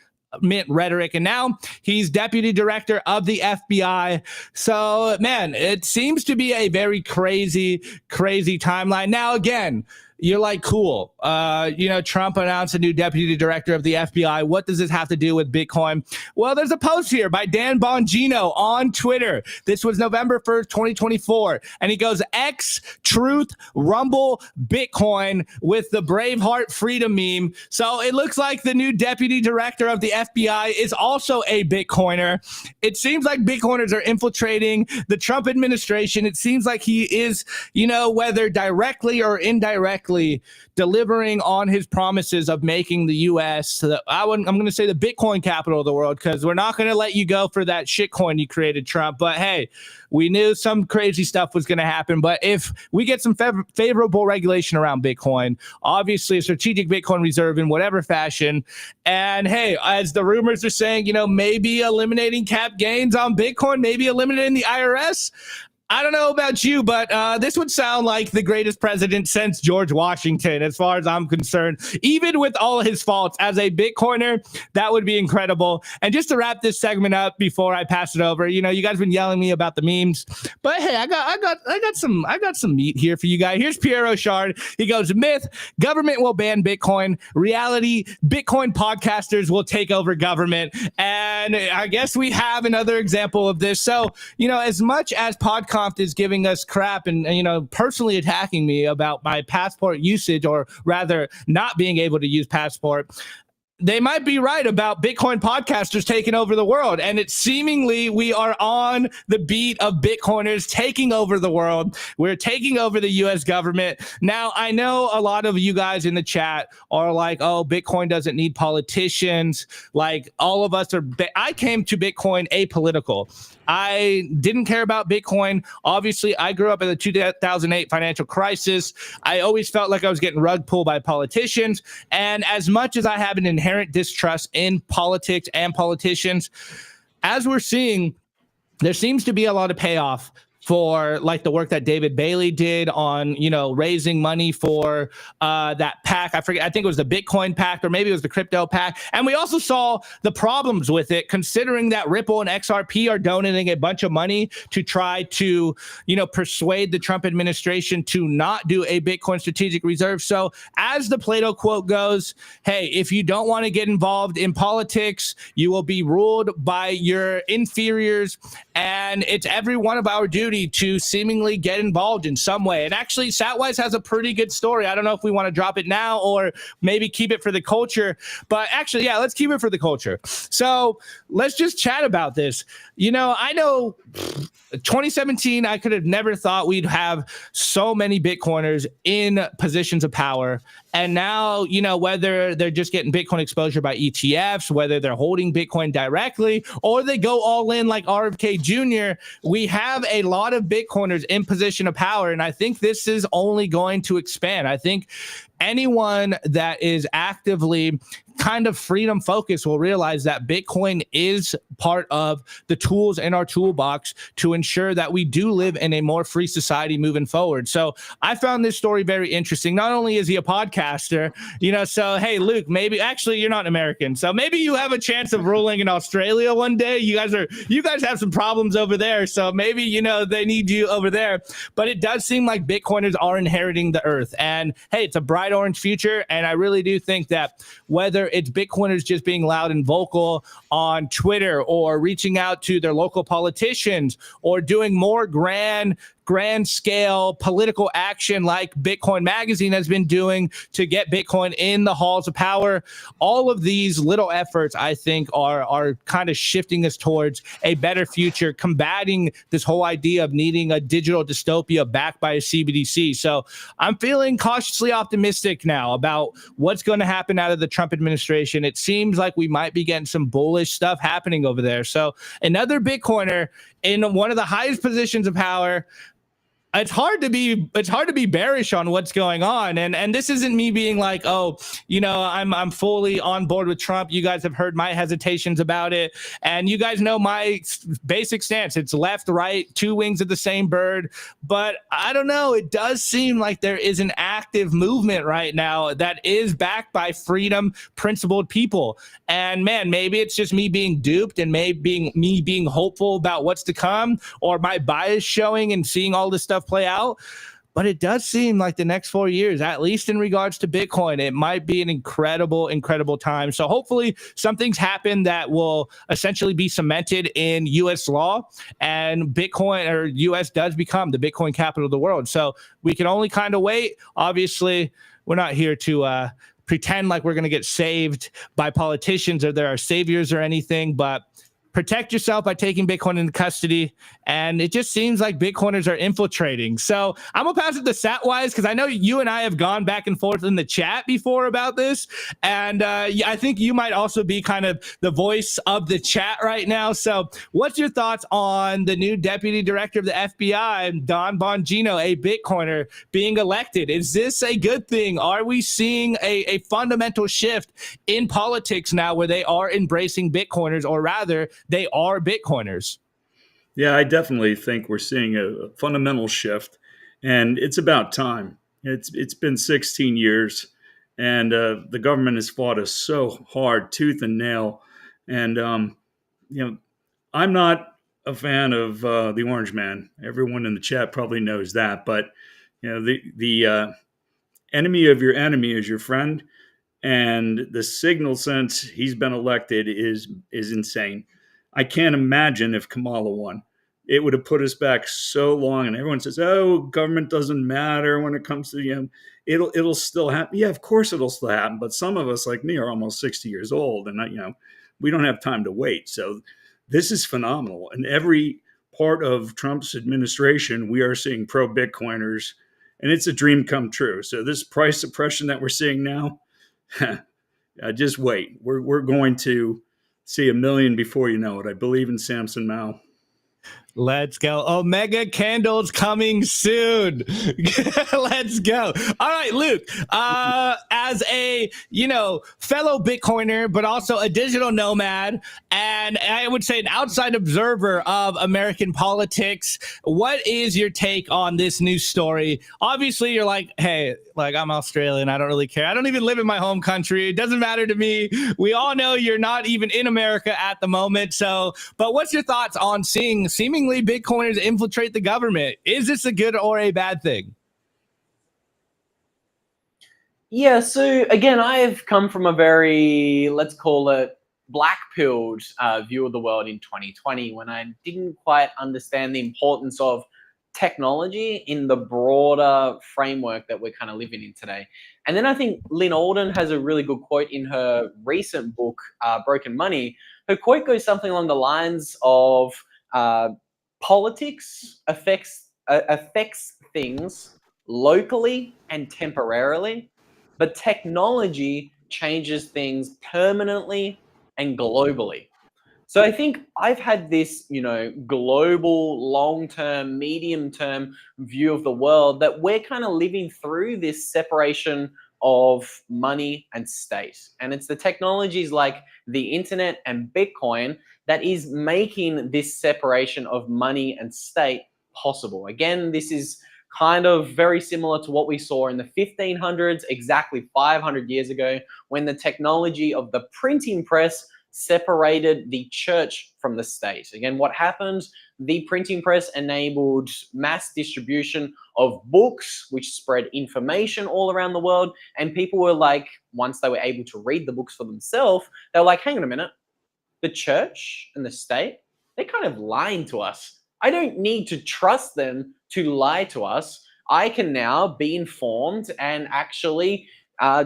rhetoric, and now he's deputy director of the FBI. So, man, it seems to be a very crazy timeline. Now, again, you're like, cool. You know, Trump announced a new deputy director of the FBI. What does this have to do with Bitcoin? Well, there's a post here by Dan Bongino on Twitter. This was November 1st, 2024. And he goes, X, Truth, Rumble, Bitcoin with the Braveheart Freedom meme. So it looks like the new deputy director of the FBI is also a Bitcoiner. It seems like Bitcoiners are infiltrating the Trump administration. It seems like he is, you know, whether directly or indirectly, delivering on his promises of making the U.S. I'm going to say the Bitcoin capital of the world, because we're not going to let you go for that shitcoin you created, Trump. But hey, we knew some crazy stuff was going to happen. But if we get some favorable regulation around Bitcoin, obviously a strategic Bitcoin reserve in whatever fashion, and hey, as the rumors are saying, you know, maybe eliminating cap gains on Bitcoin, maybe eliminating the IRS. I don't know about you, but this would sound like the greatest president since George Washington, as far as I'm concerned. Even with all his faults, as a Bitcoiner, that would be incredible. And just to wrap this segment up before I pass it over, you know, you guys have been yelling at me about the memes, but hey, I got some meat here for you guys. Here's Pierre Rochard. He goes, myth: government will ban Bitcoin. Reality: Bitcoin podcasters will take over government. And I guess we have another example of this. So, you know, as much as podcast Conf is giving us crap and personally attacking me about my passport usage, or rather not being able to use passport, they might be right about Bitcoin podcasters taking over the world. And it's seemingly we are on the beat of Bitcoiners taking over the world. We're taking over the US government. Now, I know a lot of you guys in the chat are like, oh, Bitcoin doesn't need politicians. Like, all of us are. I came to Bitcoin apolitical. I didn't care about Bitcoin. Obviously, I grew up in the 2008 financial crisis. I always felt like I was getting rug pulled by politicians. And as much as I have an inherent distrust in politics and politicians, as we're seeing, there seems to be a lot of payoff for like the work that David Bailey did on, raising money for that pack. I forget, I think it was the Bitcoin pack, or maybe it was the crypto pack. And we also saw the problems with it, considering that Ripple and XRP are donating a bunch of money to try to, persuade the Trump administration to not do a Bitcoin strategic reserve. So as the Plato quote goes, hey, if you don't want to get involved in politics, you will be ruled by your inferiors. And it's every one of our duty to seemingly get involved in some way. And actually, Satwise has a pretty good story. I don't know if we want to drop it now or maybe keep it for the culture. But actually, yeah, let's keep it for the culture. So let's just chat about this. I know 2017, I could have never thought we'd have so many Bitcoiners in positions of power. And now, whether they're just getting Bitcoin exposure by ETFs, whether they're holding Bitcoin directly, or they go all in like RFK Jr., we have a lot of Bitcoiners in position of power. And I think this is only going to expand. I think anyone that is actively kind of freedom focused will realize that Bitcoin is part of the tools in our toolbox to ensure that we do live in a more free society moving forward. So I found this story very interesting. Not only is he a podcaster, so hey, Luke, maybe actually you're not American, so maybe you have a chance of ruling in Australia one day. You guys have some problems over there, so maybe they need you over there. But it does seem like Bitcoiners are inheriting the earth, and hey, it's a bright orange future. And I really do think that whether it's Bitcoiners just being loud and vocal on Twitter, or reaching out to their local politicians, or doing more grand scale political action like Bitcoin Magazine has been doing to get Bitcoin in the halls of power, all of these little efforts, I think, are kind of shifting us towards a better future, combating this whole idea of needing a digital dystopia backed by a CBDC. So I'm feeling cautiously optimistic now about what's going to happen out of the Trump administration. It seems like we might be getting some bullish stuff happening over there. So another Bitcoiner in one of the highest positions of power. It's hard to be bearish on what's going on, and this isn't me being like, oh, I'm fully on board with Trump. You guys have heard my hesitations about it, and you guys know my basic stance. It's left, right, two wings of the same bird. But I don't know. It does seem like there is an active movement right now that is backed by freedom principled people. And man, maybe it's just me being duped, and maybe me being hopeful about what's to come, or my bias showing and seeing all this stuff play out. But it does seem like the next 4 years, at least in regards to Bitcoin, it might be an incredible time. So hopefully something's happened that will essentially be cemented in US law, and Bitcoin, or US, does become the Bitcoin capital of the world. So we can only kind of wait. Obviously, we're not here to pretend like we're going to get saved by politicians, or there are saviors or anything, but protect yourself by taking Bitcoin into custody. And it just seems like Bitcoiners are infiltrating. So I'm going to pass it to Satwise, because I know you and I have gone back and forth in the chat before about this. And I think you might also be kind of the voice of the chat right now. So what's your thoughts on the new deputy director of the FBI, Don Bongino, a Bitcoiner, being elected? Is this a good thing? Are we seeing a fundamental shift in politics now where they are embracing Bitcoiners, or rather, they are Bitcoiners? Yeah, I definitely think we're seeing a fundamental shift, and it's about time. It's been 16 years, and the government has fought us so hard, tooth and nail. And I'm not a fan of the Orange Man. Everyone in the chat probably knows that, but the enemy of your enemy is your friend, and the signal since he's been elected is insane. I can't imagine if Kamala won. it would have put us back so long. And everyone says, "Oh, government doesn't matter when it comes to it'll still happen." Yeah, of course it'll still happen. But some of us, like me, are almost 60 years old, and we don't have time to wait. So this is phenomenal. And every part of Trump's administration, we are seeing pro-Bitcoiners, and it's a dream come true. So this price suppression that we're seeing now, just wait. We're going to see 1 million before you know it. I believe in Samson Mao. Let's go. Omega candles coming soon. Let's go. All right, Luke, as a, fellow Bitcoiner, but also a digital nomad, and I would say an outside observer of American politics, what is your take on this news story? Obviously, you're like, hey, I'm Australian. I don't really care. I don't even live in my home country. It doesn't matter to me. We all know you're not even in America at the moment. So, but what's your thoughts on seeing seemingly Bitcoiners infiltrate the government? Is this a good or a bad thing? Yeah, so again, I've come from a very, let's call it, black-pilled view of the world in 2020 when I didn't quite understand the importance of technology in the broader framework that we're kind of living in today. And then I think Lynn Alden has a really good quote in her recent book, Broken Money. Her quote goes something along the lines of, politics affects things locally and temporarily, but technology changes things permanently and globally. So I think I've had this, global, long-term, medium-term view of the world that we're kind of living through this separation of money and state. And it's the technologies like the internet and Bitcoin that is making this separation of money and state possible. Again, this is kind of very similar to what we saw in the 1500s, exactly 500 years ago, when the technology of the printing press separated the church from the state. Again, what happened? The printing press enabled mass distribution of books, which spread information all around the world. And people were like, once they were able to read the books for themselves, they were like, hang on a minute, the church and the state, they're kind of lying to us. I don't need to trust them to lie to us. I can now be informed and actually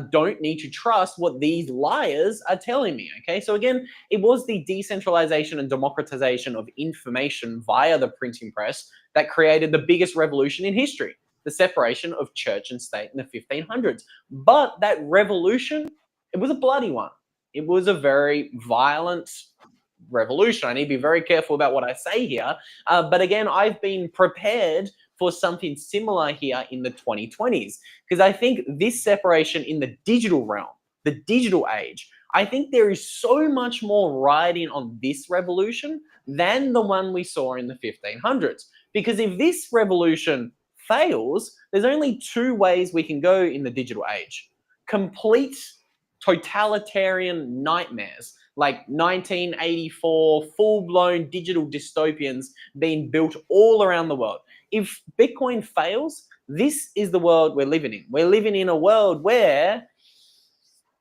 don't need to trust what these liars are telling me, okay? So again, it was the decentralization and democratization of information via the printing press that created the biggest revolution in history, the separation of church and state in the 1500s. But that revolution, it was a bloody one. It was a very violent revolution. I need to be very careful about what I say here. But again, I've been prepared for something similar here in the 2020s, because I think this separation in the digital realm, the digital age, I think there is so much more riding on this revolution than the one we saw in the 1500s. Because if this revolution fails, there's only two ways we can go in the digital age. Complete totalitarian nightmares like 1984, full-blown digital dystopians being built all around the world. If Bitcoin fails, this is the world we're living in. We're living in a world where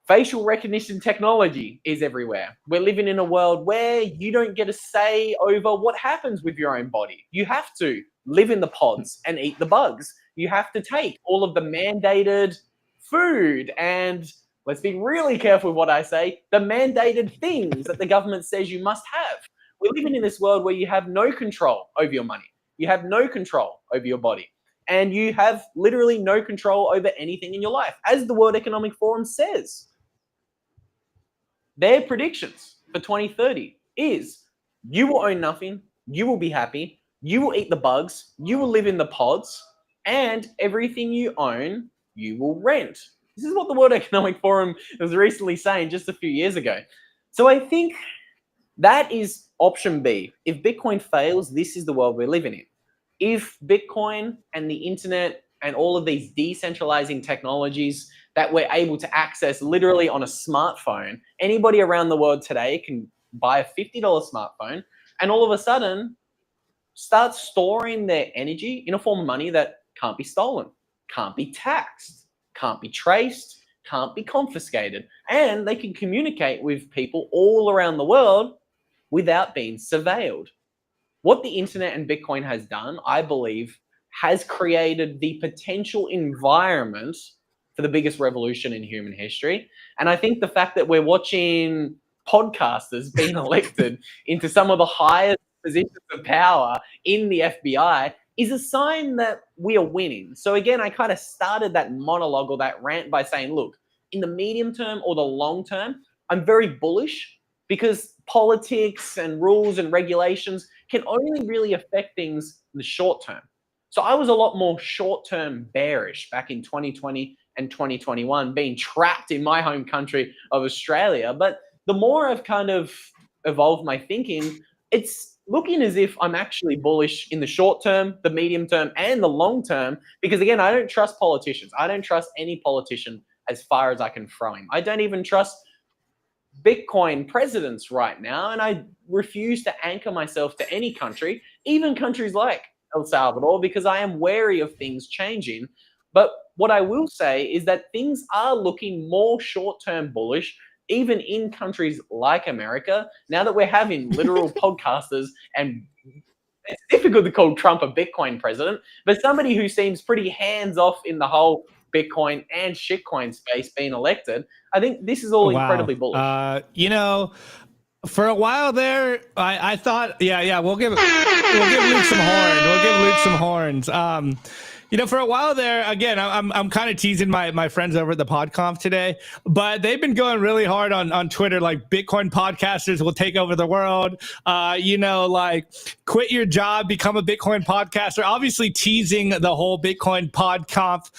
facial recognition technology is everywhere. We're living in a world where you don't get a say over what happens with your own body. You have to live in the pods and eat the bugs. You have to take all of the mandated food and, let's be really careful with what I say, the mandated things that the government says you must have. We're living in this world where you have no control over your money. You have no control over your body. And you have literally no control over anything in your life. As the World Economic Forum says, their predictions for 2030 is you will own nothing, you will be happy, you will eat the bugs, you will live in the pods, and everything you own, you will rent. This is what the World Economic Forum was recently saying just a few years ago. So I think that is option B. If Bitcoin fails, this is the world we're living in. If Bitcoin and the internet and all of these decentralizing technologies that we're able to access literally on a smartphone, anybody around the world today can buy a $50 smartphone and all of a sudden start storing their energy in a form of money that can't be stolen, can't be taxed, can't be traced, can't be confiscated, and they can communicate with people all around the world without being surveilled. what the internet and Bitcoin has done, I believe, has created the potential environment for the biggest revolution in human history. And I think the fact that we're watching podcasters being elected into some of the highest positions of power in the FBI is a sign that we are winning. So again, I kind of started that monologue or that rant by saying, look, in the medium term or the long term, I'm very bullish because politics and rules and regulations can only really affect things in the short term. So I was a lot more short-term bearish back in 2020 and 2021, being trapped in my home country of Australia. But the more I've kind of evolved my thinking, it's looking as if I'm actually bullish in the short term, the medium term, and the long term. Because again, I don't trust politicians. I don't trust any politician as far as I can throw him. I don't even trust Bitcoin presidents right now, and I refuse to anchor myself to any country, even countries like El Salvador, because I am wary of things changing. But what I will say is that things are looking more short-term bullish, even in countries like America, now that we're having literal podcasters, and it's difficult to call Trump a Bitcoin president, but somebody who seems pretty hands-off in the whole Bitcoin and shitcoin space being elected. I think this is all incredibly bullish. You know, for a while there, I thought, we'll give Luke some horn. We'll give Luke some horns. You know, for a while there, again, I'm kind of teasing my friends over at the PodConf today, but they've been going really hard on Twitter, like Bitcoin podcasters will take over the world. You know, like quit your job, become a Bitcoin podcaster. Obviously, teasing the whole Bitcoin PodConf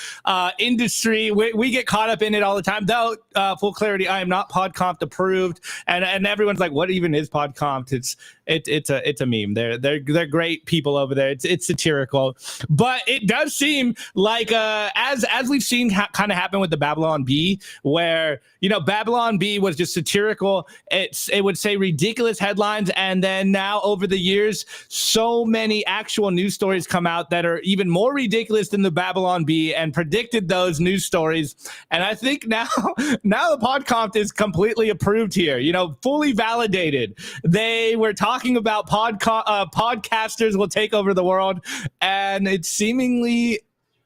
industry. We get caught up in it all the time. Though, full clarity, I am not PodConf approved, and everyone's like, "What even is PodConf?" It's a meme. They're great people over there. It's satirical, but it does seem like as we've seen kind of happen with the Babylon Bee, where you know Babylon Bee was just satirical. It would say ridiculous headlines, and then now over the years, so many actual news stories come out that are even more ridiculous than the Babylon Bee and predicted those news stories. And I think now the PodConf is completely approved here. You know, fully validated. They were talking about podcasters will take over the world, and it's seemingly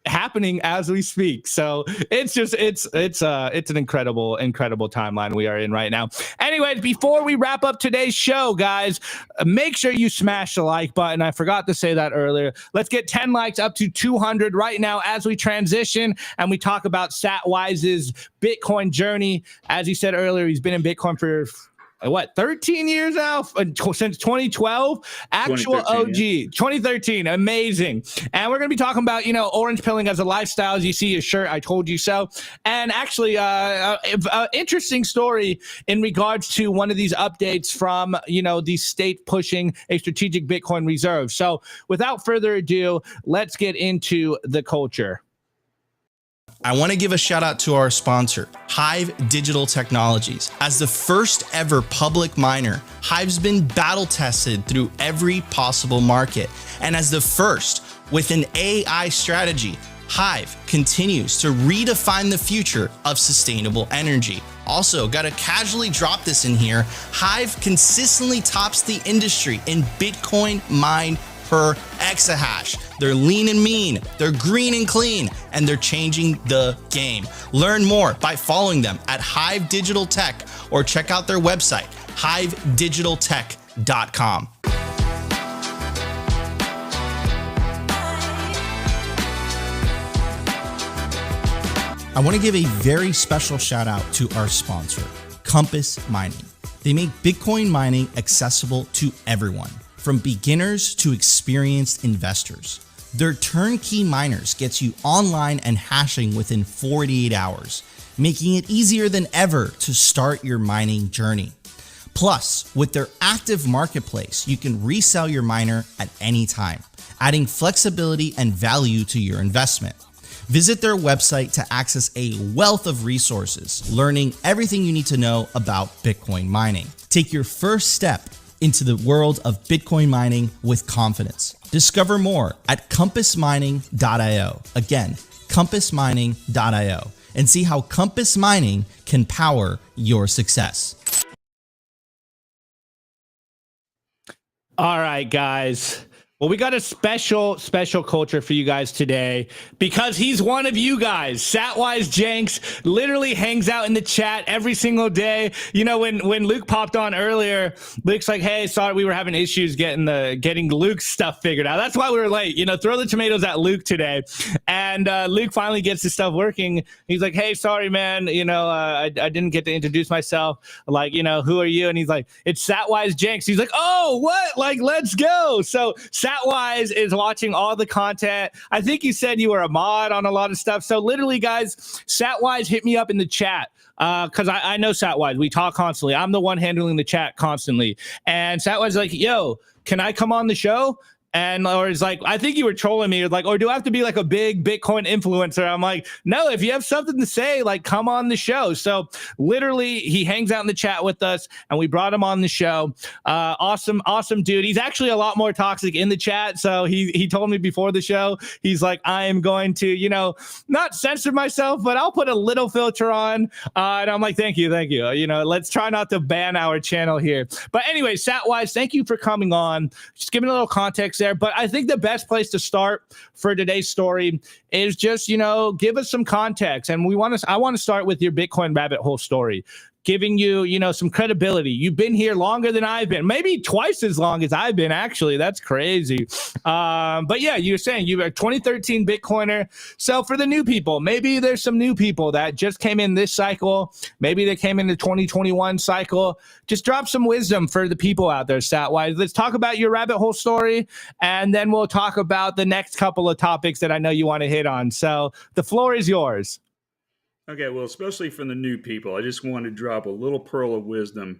happening as we speak. So it's an incredible timeline we are in right now. Anyways, before we wrap up today's show, guys, make sure you smash the like button. I forgot to say that earlier. Let's get 10 likes up to 200 right now as we transition and we talk about Satwise's Bitcoin journey. As he said earlier, he's been in Bitcoin for 13 years now, since 2012. Actual 2013, OG, yeah. 2013, amazing. And we're going to be talking about, you know, orange pilling as a lifestyle. As you see his shirt, I told you so. And actually, interesting story in regards to one of these updates from, you know, the state pushing a strategic Bitcoin reserve. So without further ado, let's get into the culture. I want to give a shout out to our sponsor, HIVE Digital Technologies. As the first ever public miner, HIVE's been battle tested through every possible market. And as the first with an AI strategy, HIVE continues to redefine the future of sustainable energy. Also, gotta casually drop this in here, HIVE consistently tops the industry in Bitcoin mined per exahash. They're lean and mean, they're green and clean, and they're changing the game. Learn more by following them at HIVE Digital Tech or check out their website, hivedigitaltech.com. I want to give a very special shout out to our sponsor, Compass Mining. They make Bitcoin mining accessible to everyone, from beginners to experienced investors. Their turnkey miners gets you online and hashing within 48 hours, making it easier than ever to start your mining journey. Plus, with their active marketplace, you can resell your miner at any time, adding flexibility and value to your investment. Visit their website to access a wealth of resources, learning everything you need to know about Bitcoin mining. Take your first step into the world of Bitcoin mining with confidence. Discover more at compassmining.io. Again, compassmining.io, and see how Compass Mining can power your success. All right, guys. Well, we got a special culture for you guys today because he's one of you guys. Satwise Janx literally hangs out in the chat every single day. You know, when Luke popped on earlier, Luke's like, "Hey, sorry, we were having issues getting Luke's stuff figured out. That's why we were late. You know, throw the tomatoes at Luke today." And Luke finally gets his stuff working. He's like, "Hey, sorry, man. You know, I didn't get to introduce myself. Like, you know, who are you?" And he's like, "It's Satwise Janx." He's like, "Oh, what? Like, let's go." So Satwise is watching all the content. I think you said you were a mod on a lot of stuff. So literally, guys, Satwise hit me up in the chat because I know Satwise. We talk constantly. I'm the one handling the chat constantly. And Satwise is like, "Yo, can I come on the show?" And or it's like, I think you were trolling me, like, or do I have to be like a big Bitcoin influencer? I'm like, no, if you have something to say, like, come on the show. So literally, he hangs out in the chat with us, and we brought him on the show. Awesome dude. He's actually a lot more toxic in the chat. So he told me before the show, he's like, I am going to, you know, not censor myself, but I'll put a little filter on. And I'm like, thank you. You know, let's try not to ban our channel here. But anyway, Satwise, thank you for coming on. Just giving a little context there. But I think the best place to start for today's story is just, you know, give us some context. And I want to start with your Bitcoin rabbit hole story, giving you, you know, some credibility. You've been here longer than I've been, maybe twice as long as I've been, actually. That's crazy. But yeah, you're saying you were a 2013 Bitcoiner. So for the new people, maybe there's some new people that just came in this cycle. Maybe they came in the 2021 cycle. Just drop some wisdom for the people out there, Satwise. Let's talk about your rabbit hole story, and then we'll talk about the next couple of topics that I know you want to hit on. So the floor is yours. Okay, well, especially for the new people, I just want to drop a little pearl of wisdom.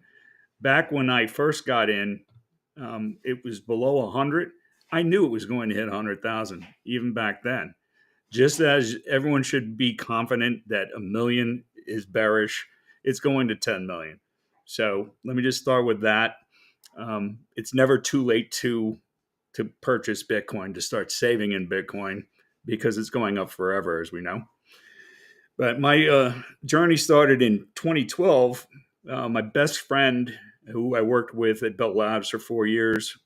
Back when I first got in, it was below 100. I knew it was going to hit 100,000 even back then. Just as everyone should be confident that a million is bearish, it's going to 10 million. So let me just start with that. It's never too late to purchase Bitcoin, to start saving in Bitcoin, because it's going up forever, as we know. But my journey started in 2012. My best friend, who I worked with at Bell Labs for 4 years,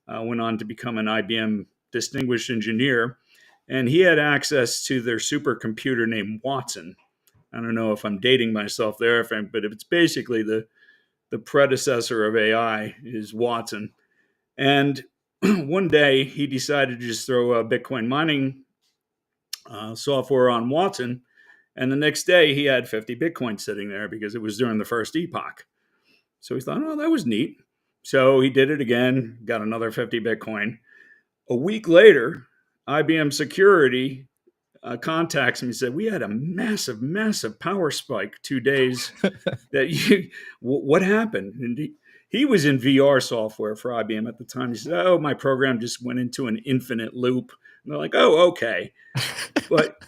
went on to become an IBM distinguished engineer, and he had access to their supercomputer named Watson. I don't know if I'm dating myself there, but it's basically the predecessor of AI is Watson. And one day he decided to just throw a Bitcoin mining software on Watson. And the next day he had 50 Bitcoin sitting there because it was during the first epoch. So he thought, oh, that was neat. So he did it again, got another 50 Bitcoin. A week later, IBM Security contacts me and said, we had a massive power spike 2 days. What happened? And he was in VR software for IBM at the time. He said, oh, my program just went into an infinite loop. And they're like, oh, okay. But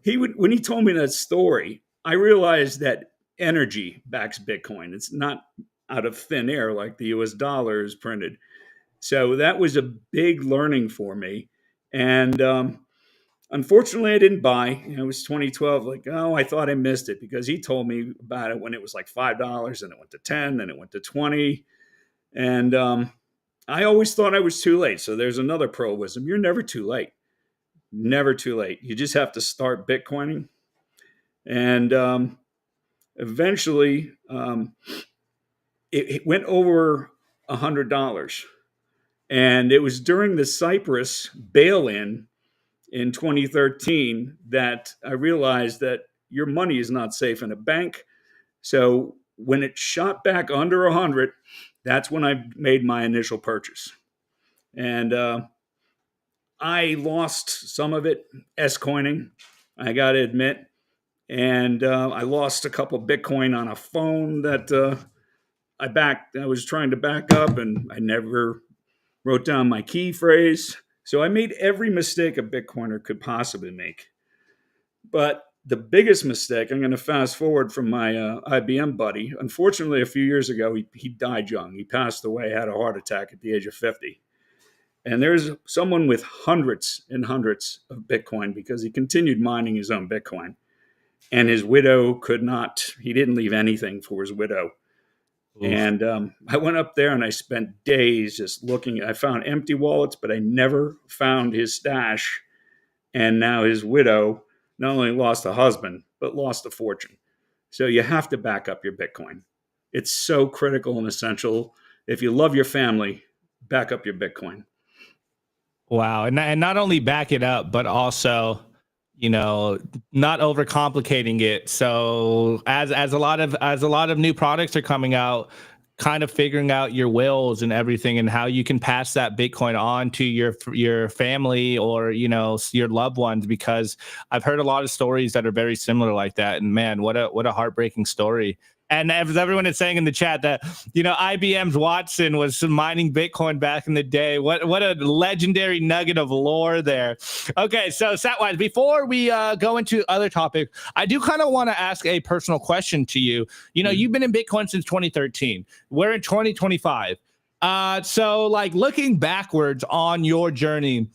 when he told me that story, I realized that energy backs Bitcoin. It's not out of thin air like the US dollar is printed. So that was a big learning for me. And unfortunately, I didn't buy. It was 2012. Like, oh, I thought I missed it, because he told me about it when it was like $5, and it went to 10, then it went to 20. And I always thought I was too late. So there's another pearl of wisdom. You're never too late. Never too late. You just have to start Bitcoining. And eventually, it went over $100. And it was during the Cyprus bail-in 2013 that I realized that your money is not safe in a bank. So when it shot back under 100, that's when I made my initial purchase. And I lost some of it S-coining, I got to admit. And I lost a couple Bitcoin on a phone that I was trying to back up, and I never wrote down my key phrase. So I made every mistake a Bitcoiner could possibly make. But the biggest mistake, I'm going to fast forward from my IBM buddy. Unfortunately, a few years ago, he died young. He passed away, had a heart attack at the age of 50. And there's someone with hundreds and hundreds of Bitcoin, because he continued mining his own Bitcoin. And his widow he didn't leave anything for his widow. Oof. And I went up there and I spent days just looking. I found empty wallets, but I never found his stash. And now his widow not only lost a husband, but lost a fortune. So you have to back up your Bitcoin. It's so critical and essential. If you love your family, back up your Bitcoin. Wow. And not only back it up, but also, not overcomplicating it. So as a lot of new products are coming out, kind of figuring out your wills and everything and how you can pass that Bitcoin on to your family or, your loved ones, because I've heard a lot of stories that are very similar like that. And man, what a heartbreaking story. And as everyone is saying in the chat that, IBM's Watson was mining Bitcoin back in the day. What a legendary nugget of lore there. Okay, so Satwise, before we go into other topics, I do kind of want to ask a personal question to you. You've been in Bitcoin since 2013. We're in 2025. So like looking backwards on your journey,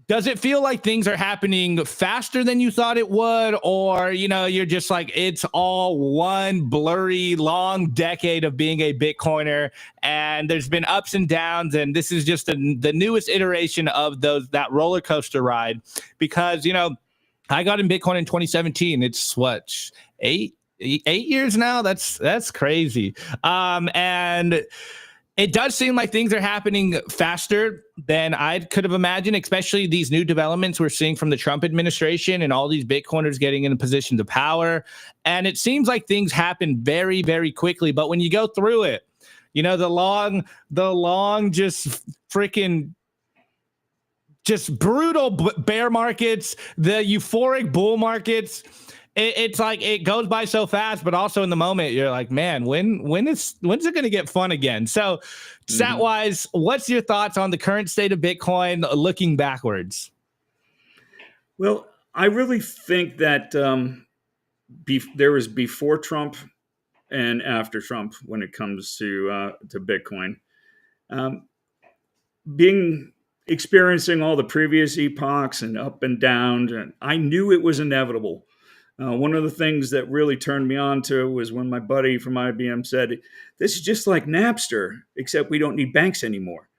does it feel like things are happening faster than you thought it would? Or, you're just like, it's all one blurry, long decade of being a Bitcoiner and there's been ups and downs. And this is just the newest iteration of that roller coaster ride. Because, I got in Bitcoin in 2017. It's what, eight years now? That's crazy. And it does seem like things are happening faster than I could have imagined, especially these new developments we're seeing from the Trump administration and all these Bitcoiners getting in positions of power. And it seems like things happen very, very quickly. But when you go through it, the long, just freaking just brutal bear markets, the euphoric bull markets, it's like it goes by so fast, but also in the moment you're like, man, when's it going to get fun again? So Satwise, what's your thoughts on the current state of Bitcoin looking backwards? Well, I really think that there was before Trump and after Trump when it comes to Bitcoin. Experiencing all the previous epochs and up and down, and I knew it was inevitable. One of the things that really turned me on to it was when my buddy from IBM said, this is just like Napster, except we don't need banks anymore.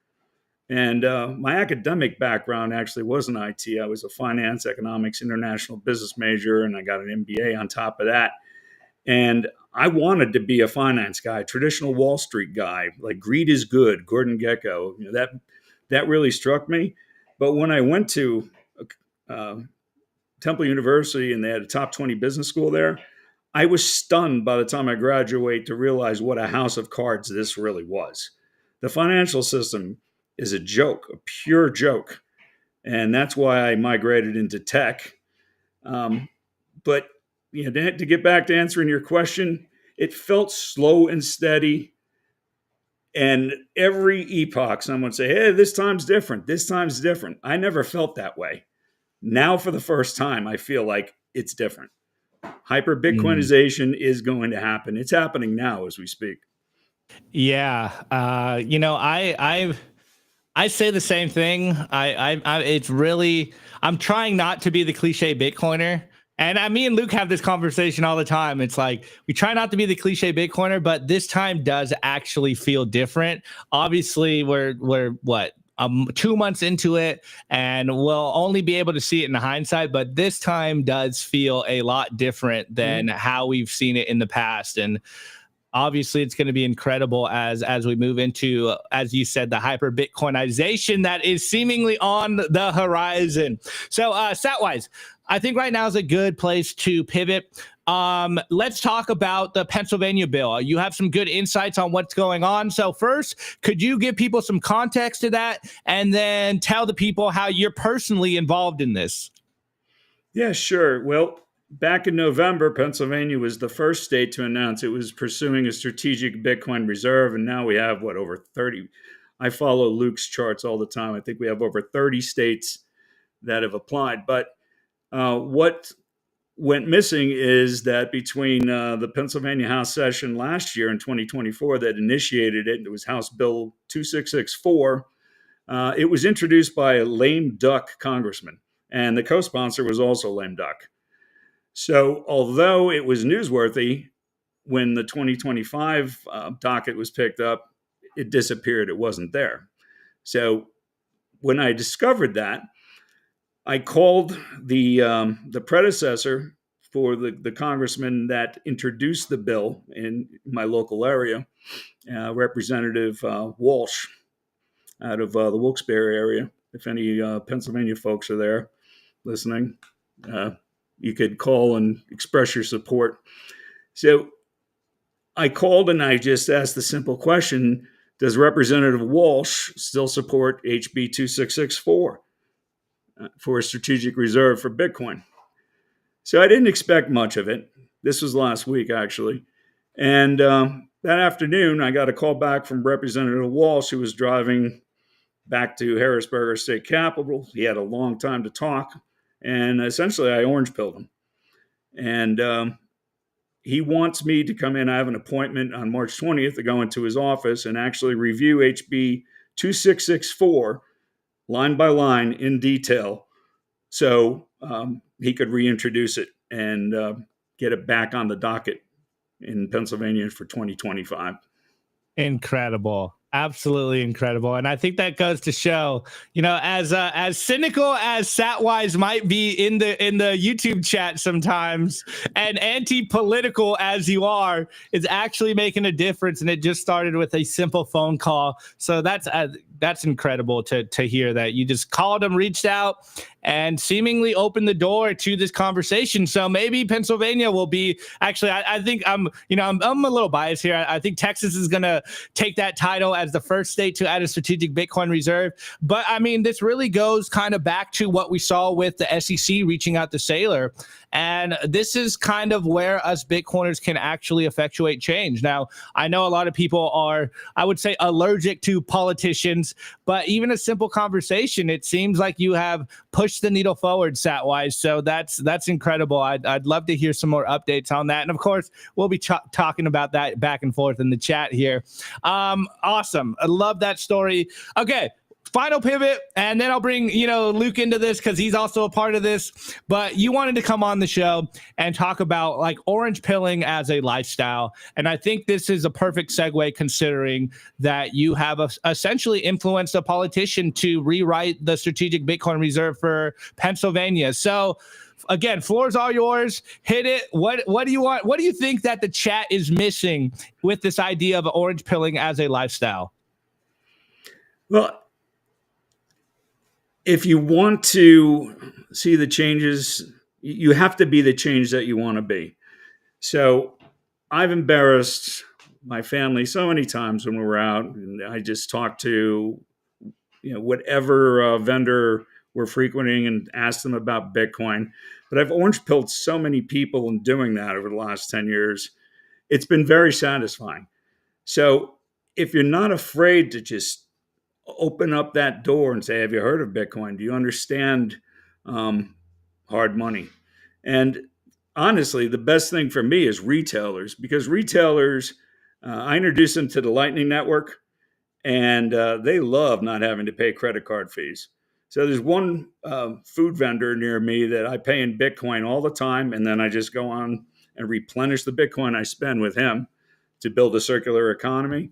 And my academic background actually wasn't IT. I was a finance, economics, international business major, and I got an MBA on top of that. And I wanted to be a finance guy, traditional Wall Street guy, like greed is good, Gordon Gekko. That really struck me. But when I went to Temple University and they had a top 20 business school there, I was stunned by the time I graduated to realize what a house of cards this really was. The financial system is a joke, a pure joke. And that's why I migrated into tech. But to get back to answering your question, it felt slow and steady. And every epoch, someone would say, hey, this time's different. This time's different. I never felt that way. Now, for the first time, I feel like it's different. Hyper Bitcoinization is going to happen. It's happening now as we speak. Yeah. I say the same thing. It's really, I'm trying not to be the cliche Bitcoiner. And me and Luke have this conversation all the time. It's like, we try not to be the cliche Bitcoiner, but this time does actually feel different. Obviously, we're 2 months into it, and we'll only be able to see it in hindsight, but this time does feel a lot different than how we've seen it in the past. And obviously, it's going to be incredible as we move into, as you said, the hyper Bitcoinization that is seemingly on the horizon. So, Satwise, I think right now is a good place to pivot. Let's talk about the Pennsylvania bill. You have some good insights on what's going on. So first, could you give people some context to that and then tell the people how you're personally involved in this? Yeah, sure. Well, back in November, Pennsylvania was the first state to announce it was pursuing a strategic Bitcoin reserve. And now we have, over 30? I follow Luke's charts all the time. I think we have over 30 states that have applied. But what went missing is that between the Pennsylvania House session last year in 2024 that initiated it, it was House Bill 2664, it was introduced by a lame duck congressman, and the co-sponsor was also lame duck. So although it was newsworthy, when the 2025 docket was picked up, it disappeared. It wasn't there. So when I discovered that, I called the predecessor for the congressman that introduced the bill in my local area, Representative Walsh, out of the Wilkes-Barre area. If any Pennsylvania folks are there listening, you could call and express your support. So I called and I just asked the simple question, does Representative Walsh still support HB 2664 for a strategic reserve for Bitcoin? So I didn't expect much of it. This was last week, actually. And that afternoon, I got a call back from Representative Walsh, who was driving back to Harrisburg, our state capital. He had a long time to talk. And essentially, I orange pilled him. And he wants me to come in. I have an appointment on March 20th to go into his office and actually review HB 2664 line by line in detail. So he could reintroduce it and get it back on the docket in Pennsylvania for 2025. Incredible. Absolutely incredible. And I think that goes to show, as cynical as Satwise might be in the YouTube chat sometimes, and anti-political as you are, is actually making a difference. And it just started with a simple phone call. So that's incredible to hear that you just called them, reached out, and seemingly opened the door to this conversation. So maybe Pennsylvania will be actually, I think I'm a little biased here. I think Texas is going to take that title as the first state to add a strategic Bitcoin reserve. But I mean, this really goes kind of back to what we saw with the SEC reaching out to Saylor. And this is kind of where us Bitcoiners can actually effectuate change. Now, I know a lot of people are, I would say, allergic to politicians, but even a simple conversation, it seems like you have pushed the needle forward, Satwise. So that's incredible. I'd love to hear some more updates on that. And of course, we'll be talking about that back and forth in the chat here. Awesome. I love that story. Okay. Final pivot, and then I'll bring, Luke into this because he's also a part of this. But you wanted to come on the show and talk about like orange pilling as a lifestyle. And I think this is a perfect segue considering that you have essentially influenced a politician to rewrite the strategic Bitcoin reserve for Pennsylvania. So again, floor's all yours. Hit it. What do you want? What do you think that the chat is missing with this idea of orange pilling as a lifestyle? Well, if you want to see the changes, you have to be the change that you want to be. So I've embarrassed my family so many times when we were out, and I just talked to whatever vendor we're frequenting and asked them about Bitcoin. But I've orange pilled so many people in doing that over the last 10 years. It's been very satisfying. So if you're not afraid to just open up that door and say, have you heard of Bitcoin? Do you understand hard money? And honestly, the best thing for me is retailers, because retailers, I introduced them to the Lightning Network, and they love not having to pay credit card fees. So there's one food vendor near me that I pay in Bitcoin all the time, and then I just go on and replenish the Bitcoin I spend with him to build a circular economy.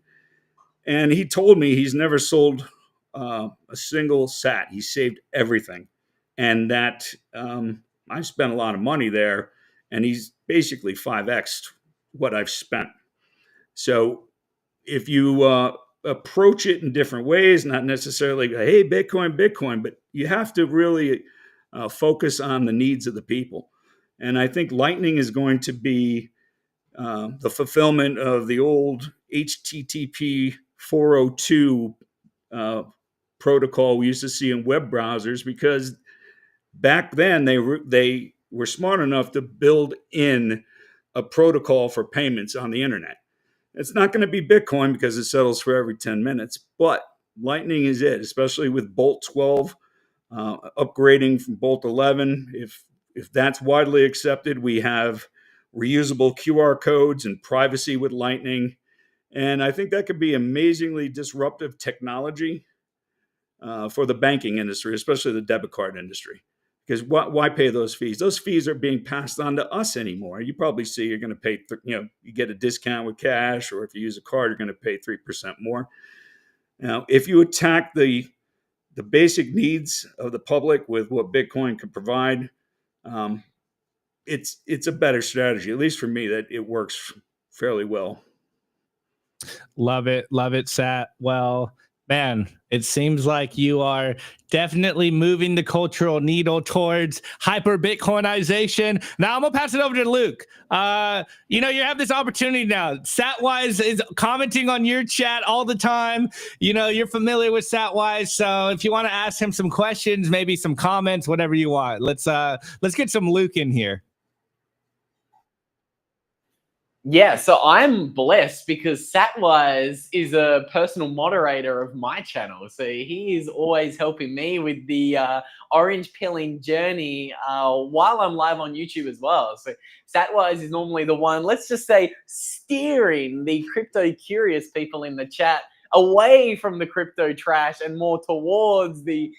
And he told me he's never sold a single sat. He saved everything. And that I spent a lot of money there, and he's basically 5x'd what I've spent. So if you approach it in different ways, not necessarily, hey, Bitcoin, but you have to really focus on the needs of the people. And I think Lightning is going to be the fulfillment of the old HTTP 402 protocol we used to see in web browsers, because back then they were smart enough to build in a protocol for payments on the internet. It's not going to be Bitcoin because it settles for every 10 minutes, but Lightning is it, especially with Bolt 12, upgrading from Bolt 11. If that's widely accepted, we have reusable QR codes and privacy with Lightning. And I think that could be amazingly disruptive technology for the banking industry, especially the debit card industry. Because why pay those fees? Those fees are being passed on to us anymore. You probably see you're going to pay, you get a discount with cash, or if you use a card, you're going to pay 3% more. Now, if you attack the basic needs of the public with what Bitcoin can provide, it's a better strategy. At least for me, that it works fairly well. Love it, Sat. Well, man, it seems like you are definitely moving the cultural needle towards hyper Bitcoinization. Now I'm gonna pass it over to Luke. You have this opportunity now. Satwise is commenting on your chat all the time. You're familiar with Satwise, so if you want to ask him some questions, maybe some comments, whatever you want, let's get some Luke in here. Yeah, so I'm blessed because Satwise is a personal moderator of my channel. So he is always helping me with the orange pilling journey while I'm live on YouTube as well. So Satwise is normally the one, let's just say, steering the crypto curious people in the chat away from the crypto trash and more towards the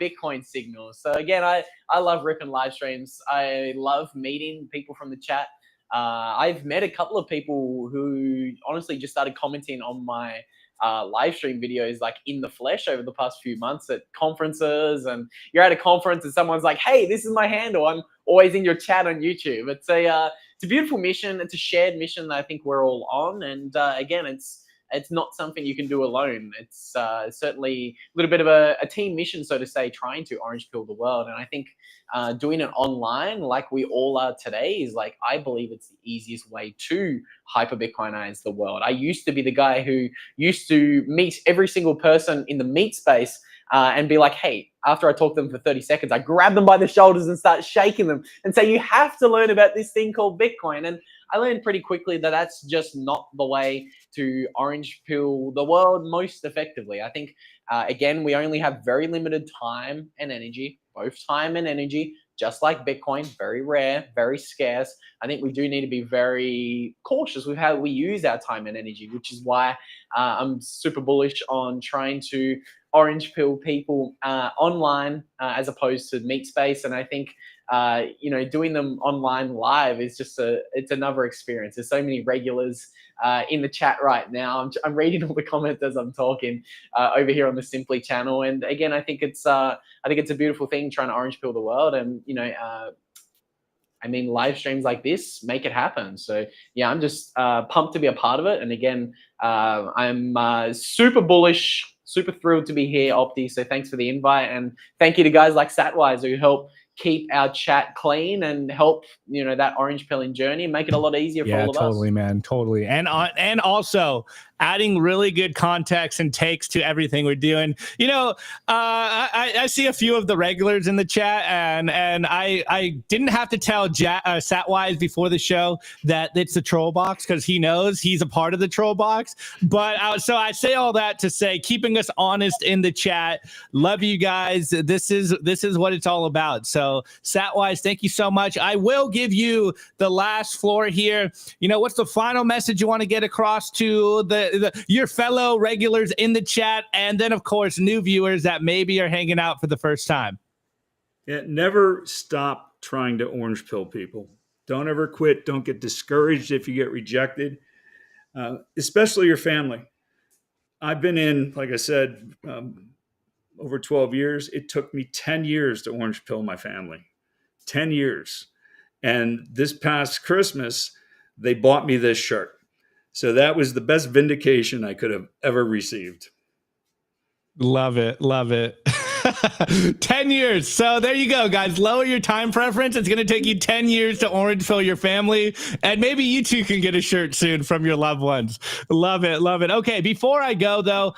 Bitcoin signals. So again, I love ripping live streams. I love meeting people from the chat. I've met a couple of people who honestly just started commenting on my live stream videos like in the flesh over the past few months at conferences. And you're at a conference and someone's like, hey, this is my handle. I'm always in your chat on YouTube. It's a beautiful mission. It's a shared mission that I think we're all on. And again, it's not something you can do alone. It's certainly a little bit of a team mission, so to say, trying to orange pill the world. And I think doing it online like we all are today is I believe it's the easiest way to hyper Bitcoinize the world. I used to be the guy who used to meet every single person in the meet space and be like, hey, after I talk to them for 30 seconds, I grab them by the shoulders and start shaking them and say, you have to learn about this thing called Bitcoin. And I learned pretty quickly that that's just not the way to orange pill the world most effectively. I think, again, we only have very limited time and energy, both time and energy, just like Bitcoin, very rare, very scarce. I think we do need to be very cautious with how we use our time and energy, which is why I'm super bullish on trying to orange pill people online as opposed to meet space. And I think doing them online live is just it's another experience. There's so many regulars in the chat right now. I'm reading all the comments as I'm talking over here on the Simply channel. And again, I think it's a beautiful thing trying to orange pill the world. And live streams like this make it happen. So yeah, I'm just pumped to be a part of it. And again, I'm super bullish, super thrilled to be here, Opti. So thanks for the invite, and thank you to guys like Satwise who help keep our chat clean and help that orange pilling journey and make it a lot easier for all of us. Yeah, totally, man, totally. And also adding really good context and takes to everything we're doing. I see a few of the regulars in the chat, and I didn't have to tell Satwise before the show that it's the troll box, because he knows he's a part of the troll box. But so I say all that to say, keeping us honest in the chat. Love you guys. This is what it's all about. So Satwise, thank you so much. I will give you the last floor here. What's the final message you want to get across to your fellow regulars in the chat, and then of course new viewers that maybe are hanging out for the first time? Yeah, never stop trying to orange pill people. Don't ever quit. Don't get discouraged if you get rejected, especially your family. I've been in, like I said, over 12 years. It took me 10 years to orange pill my family. 10 years. And this past Christmas, they bought me this shirt. So that was the best vindication I could have ever received. Love it. Love it. 10 years. So there you go, guys. Lower your time preference. It's going to take you 10 years to orange pill your family. And maybe you too can get a shirt soon from your loved ones. Love it. Love it. Okay. Before I go, though,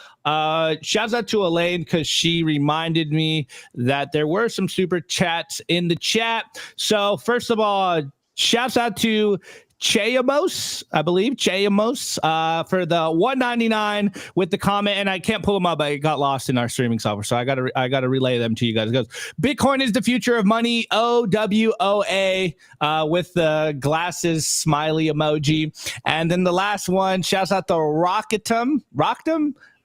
shouts out to Elaine, because she reminded me that there were some super chats in the chat. So first of all, shouts out to Chayamos, I believe, for the $1.99 with the comment, and I can't pull them up. I got lost in our streaming software, so I gotta relay them to you guys. It goes, Bitcoin is the future of money, OWOA, with the glasses smiley emoji. And then the last one, shouts out to Rocktum,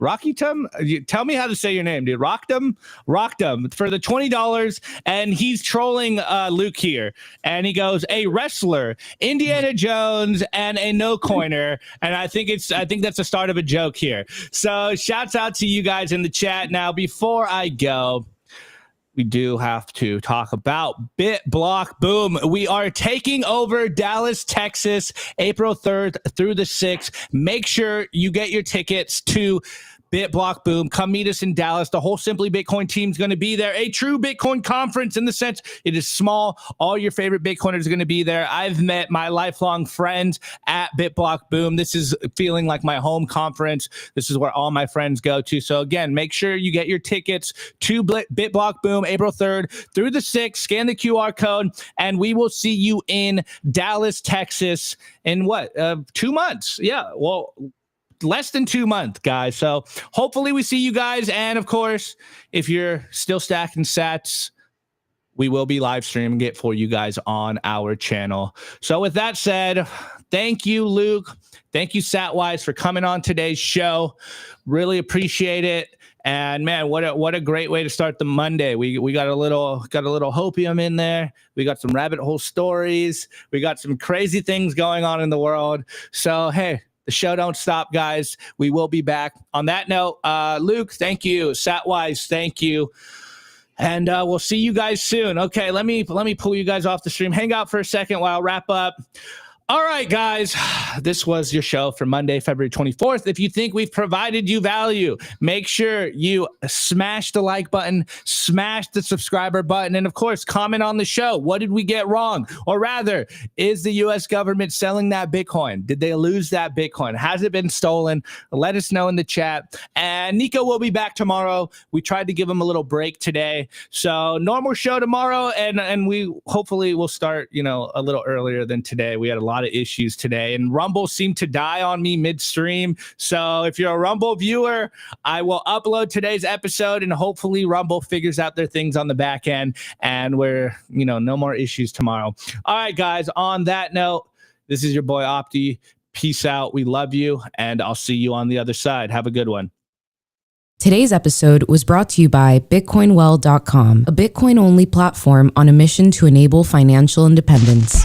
Tell me how to say your name, dude. Rockdom for the $20, and he's trolling Luke here, and he goes, a wrestler, Indiana Jones, and a no coiner, and I think that's the start of a joke here. So shouts out to you guys in the chat. Now, before I go, we do have to talk about BitBlockBoom. We are taking over Dallas, Texas, April 3rd through the 6th. Make sure you get your tickets to BitBlockBoom. Come meet us in Dallas. The whole Simply Bitcoin team is going to be there. A true Bitcoin conference in the sense it is small. All your favorite Bitcoiners are going to be there. I've met my lifelong friends at BitBlockBoom. This is feeling like my home conference. This is where all my friends go to. So again, make sure you get your tickets to BitBlockBoom April 3rd through the 6th. Scan the QR code, and we will see you in Dallas, Texas in 2 months? Yeah, well, less than 2 months, guys. So hopefully we see you guys. And of course, if you're still stacking sats, we will be live streaming it for you guys on our channel. So with that said, thank you, Luke. Thank you, Satwise, for coming on today's show. Really appreciate it. And man, what a great way to start the Monday. We got a little hopium in there. We got some rabbit hole stories. We got some crazy things going on in the world. So hey, the show don't stop, guys. We will be back. On that note, Luke, thank you. Satwise, thank you. And we'll see you guys soon. Okay, let me pull you guys off the stream. Hang out for a second while I wrap up. All right, guys, this was your show for Monday, February 24th. If you think we've provided you value, make sure you smash the like button, smash the subscriber button, and of course, comment on the show. What did we get wrong? Or rather, is the U.S. government selling that Bitcoin? Did they lose that Bitcoin? Has it been stolen? Let us know in the chat. And Nico will be back tomorrow. We tried to give him a little break today. So normal show tomorrow, and we hopefully will start, a little earlier than today. We had a lot of issues today, and Rumble seemed to die on me midstream. So if you're a Rumble viewer, I will upload today's episode, and hopefully Rumble figures out their things on the back end, and we're no more issues tomorrow. All right, guys, on that note, this is your boy Opti. Peace out. We love you, and I'll see you on the other side. Have a good one. Today's episode was brought to you by BitcoinWell.com, a Bitcoin-only platform on a mission to enable financial independence.